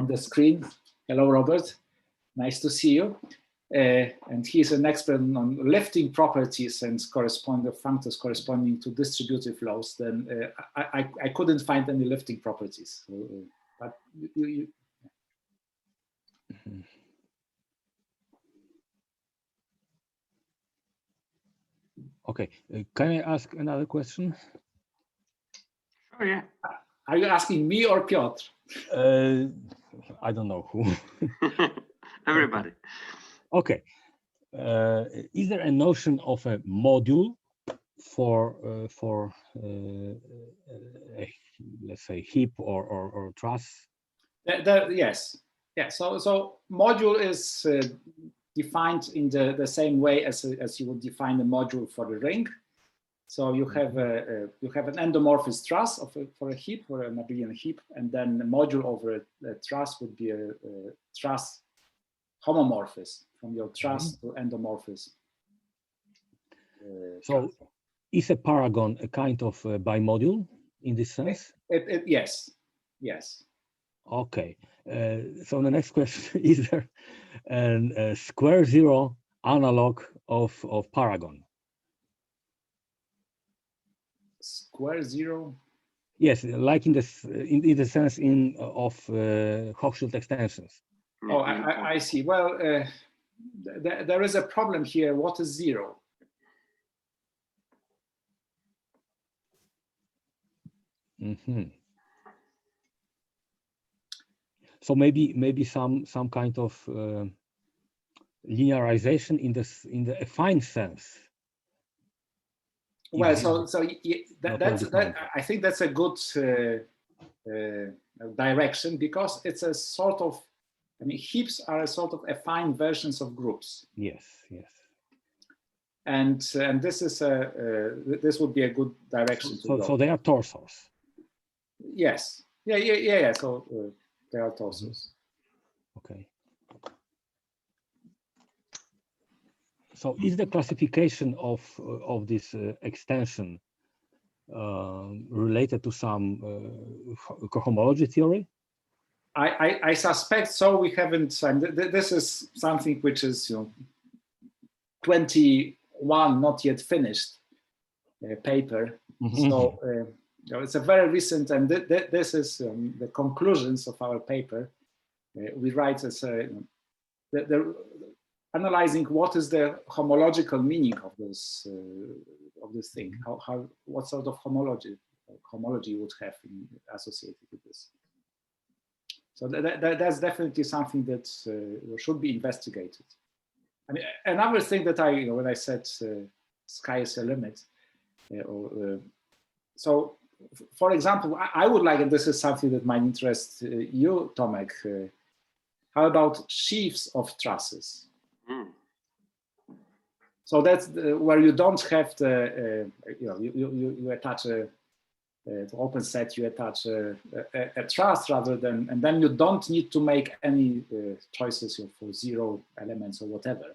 the screen. Hello, Robert. Nice to see you. And he's an expert on lifting properties and functors corresponding to distributive laws. Then I couldn't find any lifting properties. But you Okay, can I ask another question? Oh yeah. Are you asking me or Piotr? I don't know who. Everybody. Okay. Is there a notion of a module for let's say heap or truss? Yes. Yeah. So module is defined in the same way as you would define a module for the ring. So you have an endomorphous truss for a heap, or an abelian heap, and then the module over a truss would be a truss homomorphous from your truss to endomorphous. So is a paragon a kind of bimodule in this sense? Yes. Okay. So the next question, is there a square zero analog of paragon? Square zero? Yes, like in the sense of Hochschild extensions. Oh, I see. Well, there is a problem here. What is zero? So maybe some kind of linearization in the affine sense. Well, I think that's a good direction, because it's a sort of, heaps are a sort of affine versions of groups. Yes. And this is this would be a good direction to go. So they are torsos. Yes. Yeah. So they are torsos. Okay. So is the classification of this extension related to some cohomology theory? I suspect so. We haven't. This is something which is 21 not yet finished paper. So it's a very recent, and this is the conclusions of our paper. We write as analyzing what is the homological meaning of this thing. What sort of homology you would have associated with this. So that's definitely something that should be investigated. Another thing that when I said sky is the limit, so for example, I would like, and this is something that might interest you, Tomek, how about sheaves of trusses? So that's where you don't have the, you attach to open set, you attach a truss rather than, and then you don't need to make any choices for zero elements or whatever.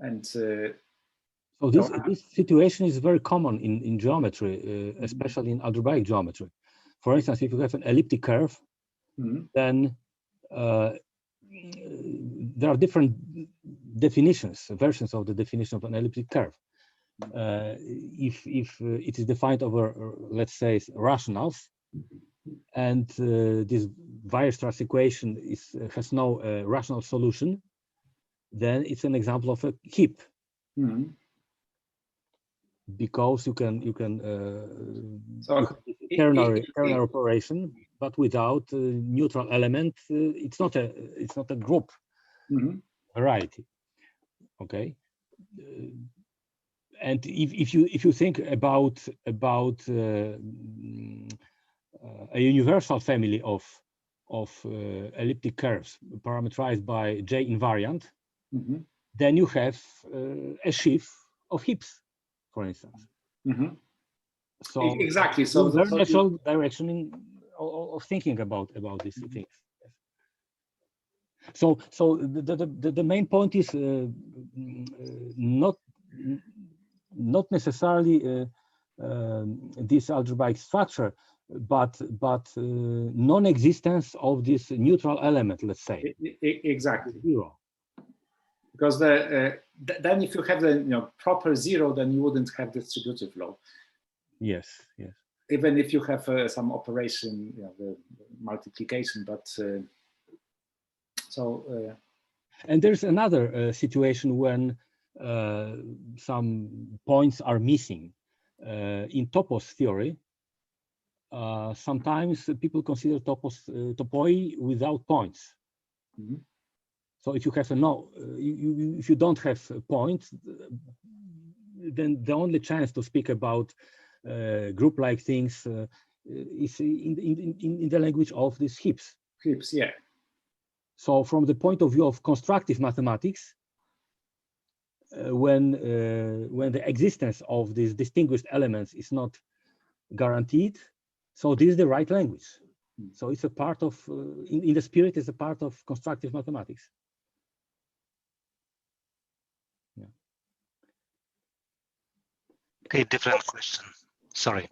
And so this situation is very common in geometry, especially in algebraic geometry. For instance, if you have an elliptic curve, then there are different definitions, versions of the definition of an elliptic curve. If it is defined over, let's say, rationals, and this Weierstrass equation has no rational solution, then it's an example of a heap. Because you can ternary operation, but without a neutral element, it's not a group variety. Okay, and if you think about a universal family of elliptic curves parameterized by J invariant, then you have a sheaf of heaps, for instance. So exactly. So very natural direction of thinking about these things. So the main point is not necessarily this algebraic structure, but non-existence of this neutral element, let's say. Exactly. Zero. Because then if you have the proper zero, then you wouldn't have distributive law. Yes, yes. Even if you have some operation, the multiplication, but and there's another situation when some points are missing. In topos theory, sometimes people consider topoi without points. Mm-hmm. So if you have if you don't have points, then the only chance to speak about group-like things is in the language of these heaps. Heaps, yeah. So from the point of view of constructive mathematics, when the existence of these distinguished elements is not guaranteed, so this is the right language. So it's a part of, in the spirit, it's a part of constructive mathematics. Yeah. Okay, different question. Sorry,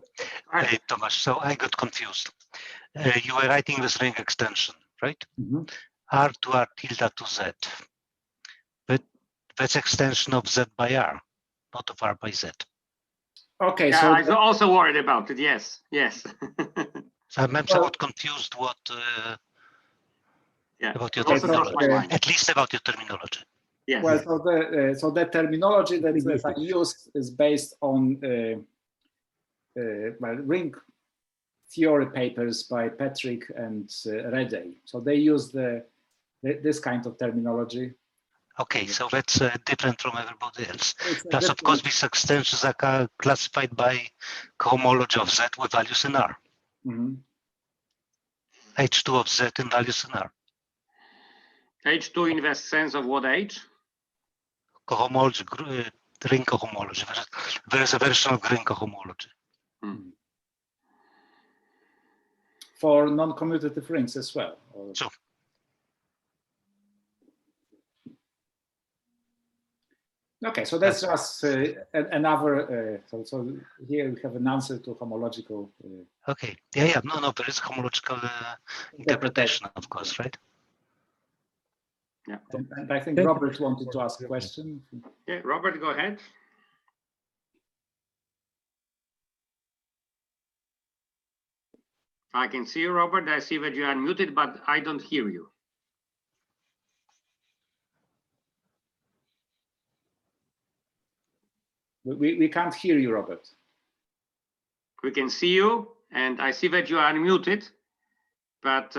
Tomasz. So I got confused. You were writing this ring extension, right? Mm-hmm. R to R tilde to Z. But that's extension of Z by R, not of R by Z. Okay, yeah, so I was also worried about it. Yes, yes. So I'm somewhat confused Yeah, about your also crossed my terminology, mind. at least about your terminology. Yes. well, so the terminology that I use is based on ring theory papers by Patrick and Redday. So they use this kind of terminology. Okay, so that's different from everybody else. Plus, of different. course, these extensions are classified by cohomology of Z with values in R. Mm-hmm. H2 of Z in values in R. H2 in the sense of what H? Cohomology, ring cohomology. There is a version of ring cohomology. Hmm. For non-commutative rings as well. Sure. Okay, so that's just another. So here we have an answer to homological. Okay. Yeah. No. There is homological interpretation, of course, right? Yeah. And I think Robert wanted to ask a question. Yeah, Robert, go ahead. I can see you, Robert. I see that you are unmuted, but I don't hear you. We can't hear you, Robert. We can see you, and I see that you are unmuted, but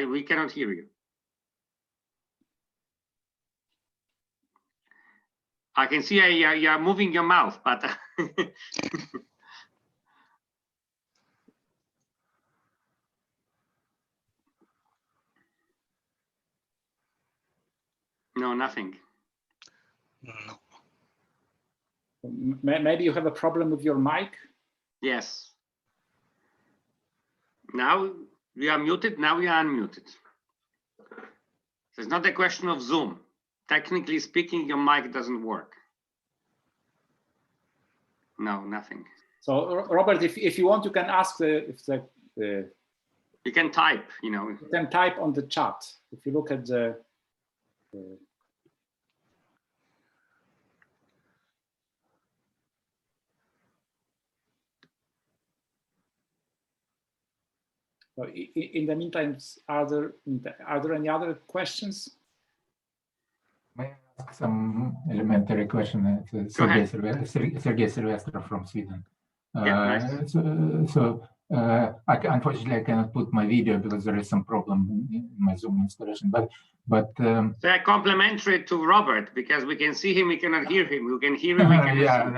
we cannot hear you. I can see you are moving your mouth, but no, nothing. No. Maybe you have a problem with your mic. Yes. Now we are muted. Now we are unmuted. It's not a question of Zoom. Technically speaking, your mic doesn't work. No, nothing. So, Robert, if you want, you can ask you can type. You can type on the chat. If you look at the. So in the meantime, are there any other questions? May I ask some elementary question? It's Sergei Sylvester from Sweden. Nice. Unfortunately, I cannot put my video because there is some problem in my Zoom installation. But they're complementary to Robert because we can see him, we cannot hear him. We can hear him, we cannot yeah, see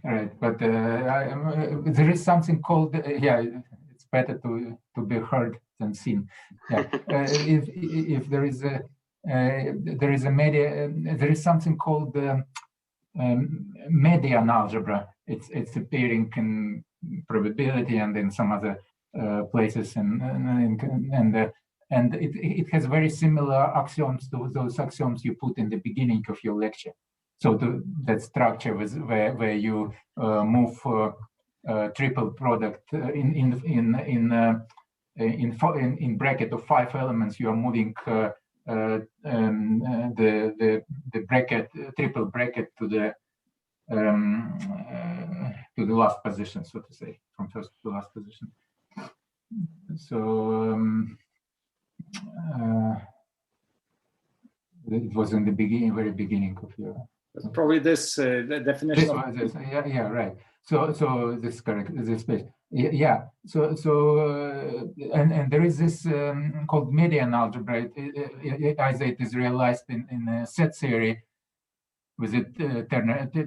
right. But there is something called It's better to be heard than seen. Yeah. If there is a there is something called median algebra. It's appearing in probability and in some other places, and it has very similar axioms to those axioms you put in the beginning of your lecture. So that structure where you move triple product in bracket of 5 elements. You are moving the bracket, triple bracket to the last position, so to say, from first to last position. So it was in the beginning, very beginning of your. Probably this the definition. Yeah, right. So this is correct. This space. Yeah. And there is this called median algebra. As it is realized in a set theory with a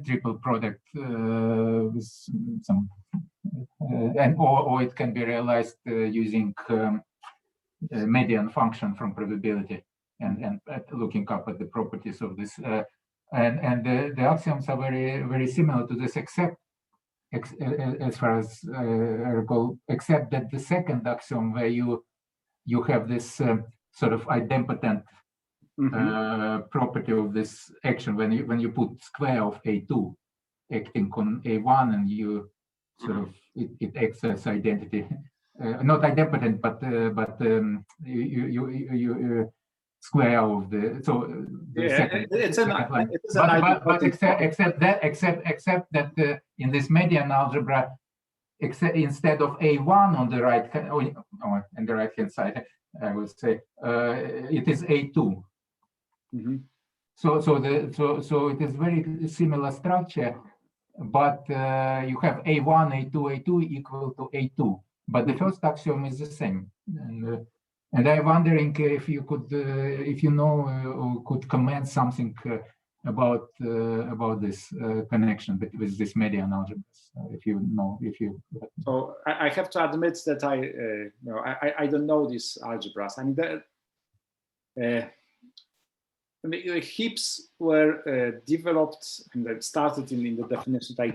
triple product with some, or it can be realized using median function from probability and looking up at the properties of this. And the axioms are very similar to this, except as far as I recall, except that the second axiom where you have this sort of idempotent property of this action when you put square of A2 acting on A1 and you sort of it acts as identity, not idempotent, but you square of the second, except that in this median algebra, instead of A1 on the right hand, on the right hand side, I would say it is A2. So it is very similar structure, but you have A1, A2 equal to A2, but the first axiom is the same. And I'm wondering if you could, if you know, or could comment something about this connection with this median algebras. If you know, So I have to admit that I don't know these algebras. I mean, the heaps were developed and started in the definition I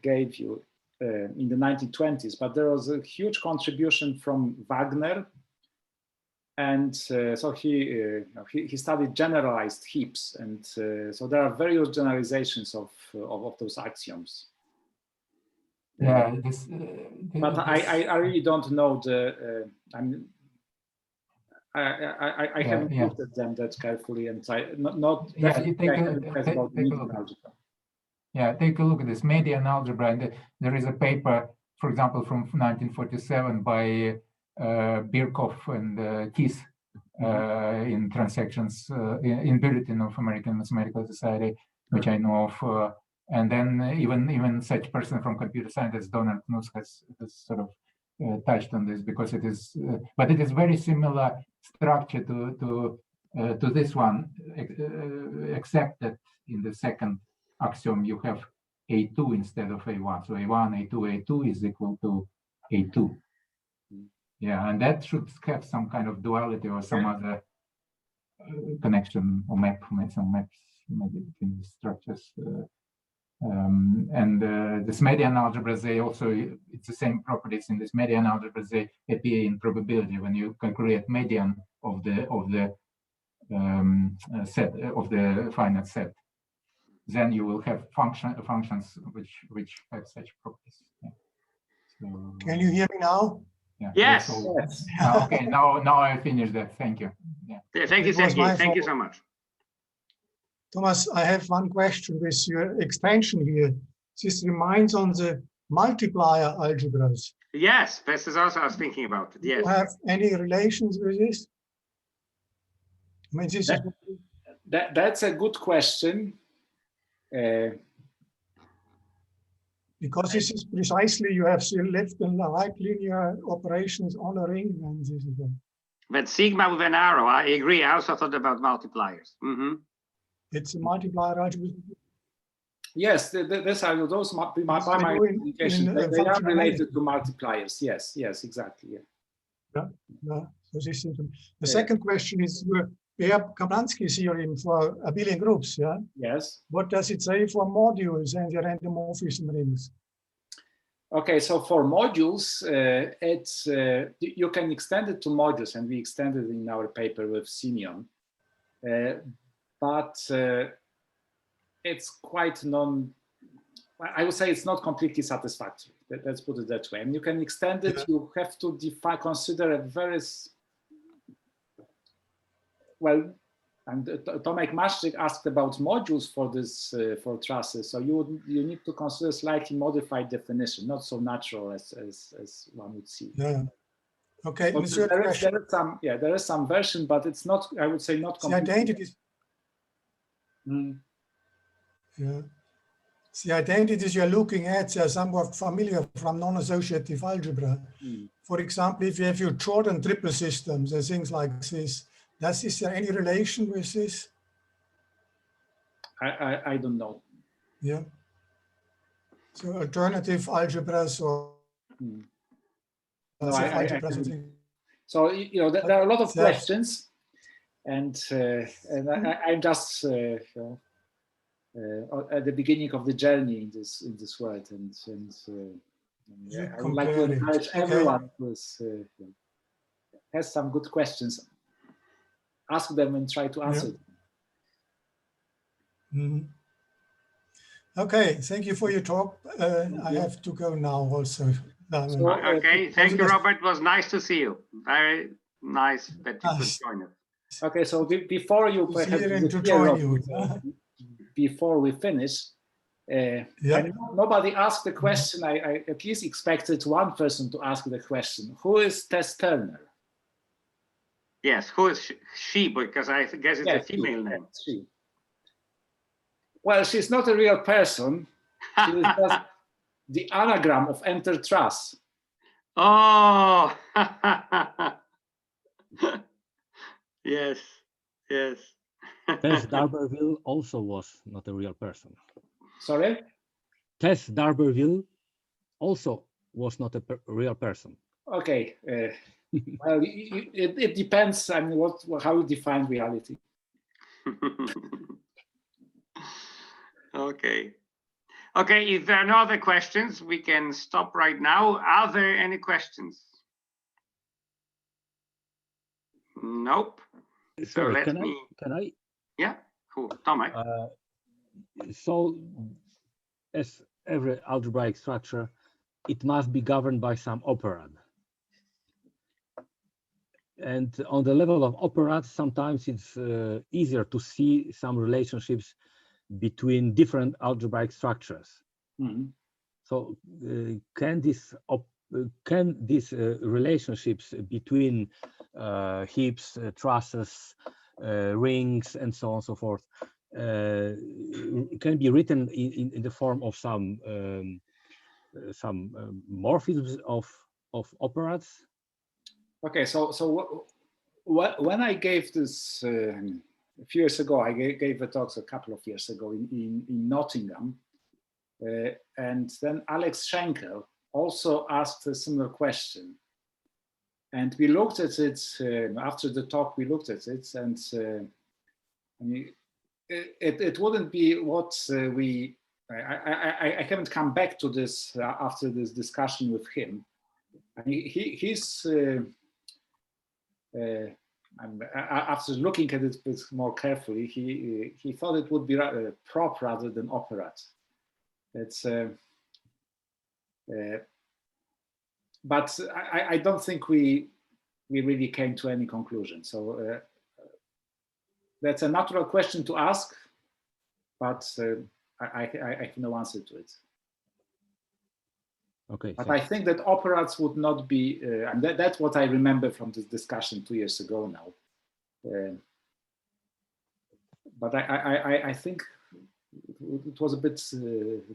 gave you in the 1920s, but there was a huge contribution from Wagner. And so he studied generalized heaps, and so there are various generalizations of those axioms. Yeah, but I really don't know the. I haven't looked at them that carefully, and not. Yeah, you take a look at this median algebra, and there is a paper, for example, from 1947 by Birkhoff and Keith in Transactions in Bulletin of American Mathematical Society, which I know of, and then even such person from computer science as Donald Knuth has sort of touched on this, because it is, but it is very similar structure to this one, except that in the second axiom you have A2 instead of A1. So A1, A2 is equal to A2. Yeah, and that should have some kind of duality or some other connection or some maps maybe between the structures. This median algebras, they also, it's the same properties in this median algebras, they appear in probability when you calculate median of the set of the finite set. Then you will have functions which have such properties. Yeah. So, can you hear me now? Yeah. Yes. Okay. Now I finished that. Thank you. Yeah. Thank you, Sergey. Thank you so much. Thomas, I have one question with your expansion here. This reminds on the multiplier algebras. Yes, this is also I was thinking about it. Yes. Do you have any relations with this? I mean, this that's a good question. Because this is precisely, you have left and right linear operations on a ring, and this is but sigma with an arrow, I agree. I also thought about multipliers. It's a multiplier algebra. Yes, those might be my indication. They are related to multipliers. Yes, exactly. Yeah. So this is the second question is Kaplanski theorem for abelian groups. Yeah. Yes. What does it say for modules and the randomorphism rings? Okay, so for modules, it's you can extend it to modules, and we extended in our paper with Simeon, but it's quite I would say it's not completely satisfactory. Let's put it that way. And you can extend it. You have to consider a very well. And Tomek Maszczyk asked about modules for this for trusses. So you need to consider slightly modified definition, not so natural as one would see. Yeah. Okay. So there is some version, but it's not. I would say not. The identities. Yeah. The identities you're looking at are somewhat familiar from non-associative algebra. For example, if you have your Jordan triple systems and things like this, is there any relation with this? I don't know. Yeah. So alternative algebras or so you know there are a lot of questions, and I'm just at the beginning of the journey in this world, and I would like to encourage everyone who has some good questions, ask them and try to answer them. Okay, thank you for your talk. I have to go now also. Okay, thank you, Robert. It was nice to see you. Very nice that you could join us. Okay, so before you before we finish, nobody asked the question. I at least expected one person to ask the question. Who is Tess Turner? Yes, who is she? Because I guess it's a female name. She. Well, she's not a real person. She is just the anagram of enter Truss. Oh, yes, yes. Tess D'Arberville also was not a real person. Sorry? Tess D'Arberville also was not a real person. Okay. Well, it depends on how you define reality. Okay. Okay, if there are no other questions, we can stop right now. Are there any questions? Nope. So can I? Yeah, cool. Tomek. So, as every algebraic structure, it must be governed by some operand. And on the level of operands, sometimes it's easier to see some relationships between different algebraic structures. So can these relationships between heaps, trusses, rings, and so on and so forth can be written in the form of some morphisms of operands? Okay, so when I gave this a few years ago, I gave a talk a couple of years ago in Nottingham, and then Alex Schenkel also asked a similar question, and we looked at it after the talk. We looked at it, and I mean, it wouldn't be what we. I haven't come back to this after this discussion with him. I mean, he's. After looking at it a bit more carefully, he thought it would be prop rather than operand. It's, but I don't think we really came to any conclusion. So that's a natural question to ask, but I have no answer to it. Okay. But I think that operands would not be, and that's what I remember from this discussion 2 years ago now. But I think it was a bit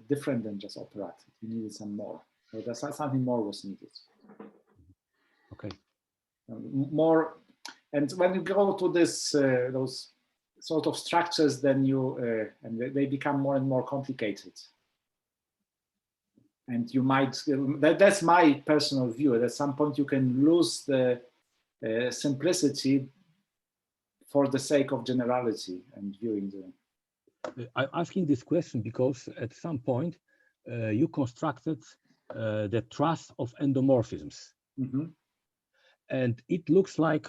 different than just operand. We needed some more. So there's something more was needed. Okay. More, and when you go to this those sort of structures, then you and they become more and more complicated. And you might, that's my personal view, at some point you can lose the simplicity for the sake of generality and viewing the... I'm asking this question because at some point you constructed the truss of endomorphisms. And it looks like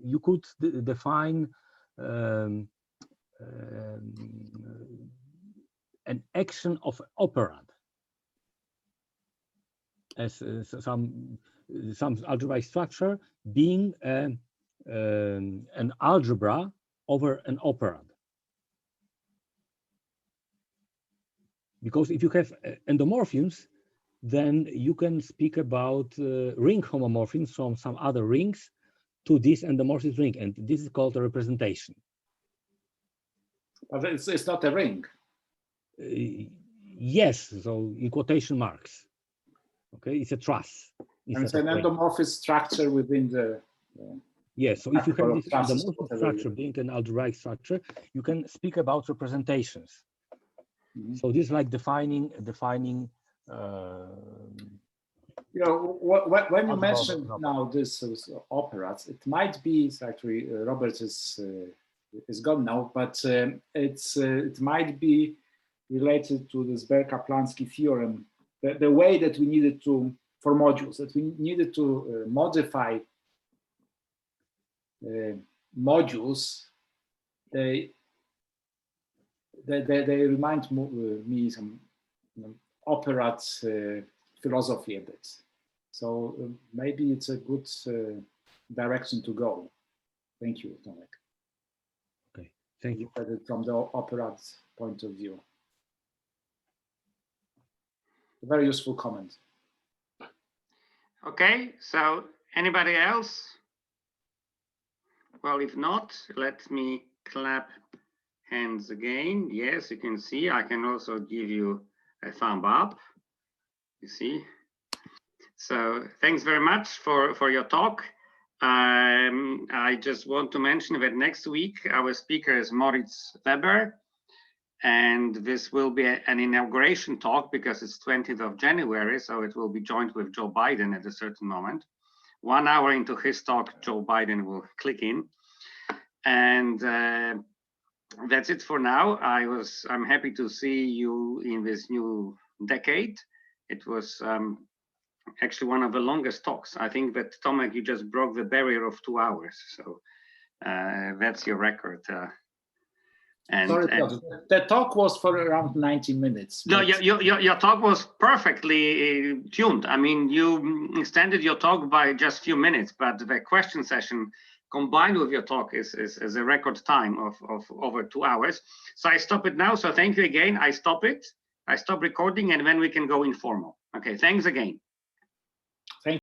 you could define an action of operand as some algebraic structure being an algebra over an operand. Because if you have endomorphisms, then you can speak about ring homomorphisms from some other rings to this endomorphic ring, and this is called a representation. But it's not a ring. Yes, so in quotation marks. Okay, it's a truss. And it's an endomorphic structure within the. Yes, so if you have this Trusses, endomorphic structure being an algebraic structure, you can speak about representations. So this is like defining. You know, when you mentioned now this operas, it might be actually Robert is gone now, but it might be related to this Berka-Plansky theorem, the way that we needed to for modules, that we needed to modify modules. They remind me some operant philosophy a bit. So maybe it's a good direction to go. Thank you, Tomek. Okay, thank you. From the operant point of view. A very useful comment. Okay, so anybody else? Well, if not, let me clap hands again. Yes, you can see. I can also give you a thumb up. You see. So thanks very much for your talk. I just want to mention that next week our speaker is Moritz Weber, and this will be an inauguration talk because it's 20th of January, so it will be joined with Joe Biden at a certain moment. 1 hour into his talk, Joe Biden will click in, and that's it for now. I'm happy to see you in this new decade. It was actually one of the longest talks. I think that, Tomek, you just broke the barrier of 2 hours. So that's your record. Sorry, the talk was for around 90 minutes. No, your talk was perfectly tuned. I mean, you extended your talk by just a few minutes, but the question session combined with your talk is a record time of over 2 hours. So I stop it now. So thank you again. I stop it. I stop recording, and then we can go informal. Okay, thanks again.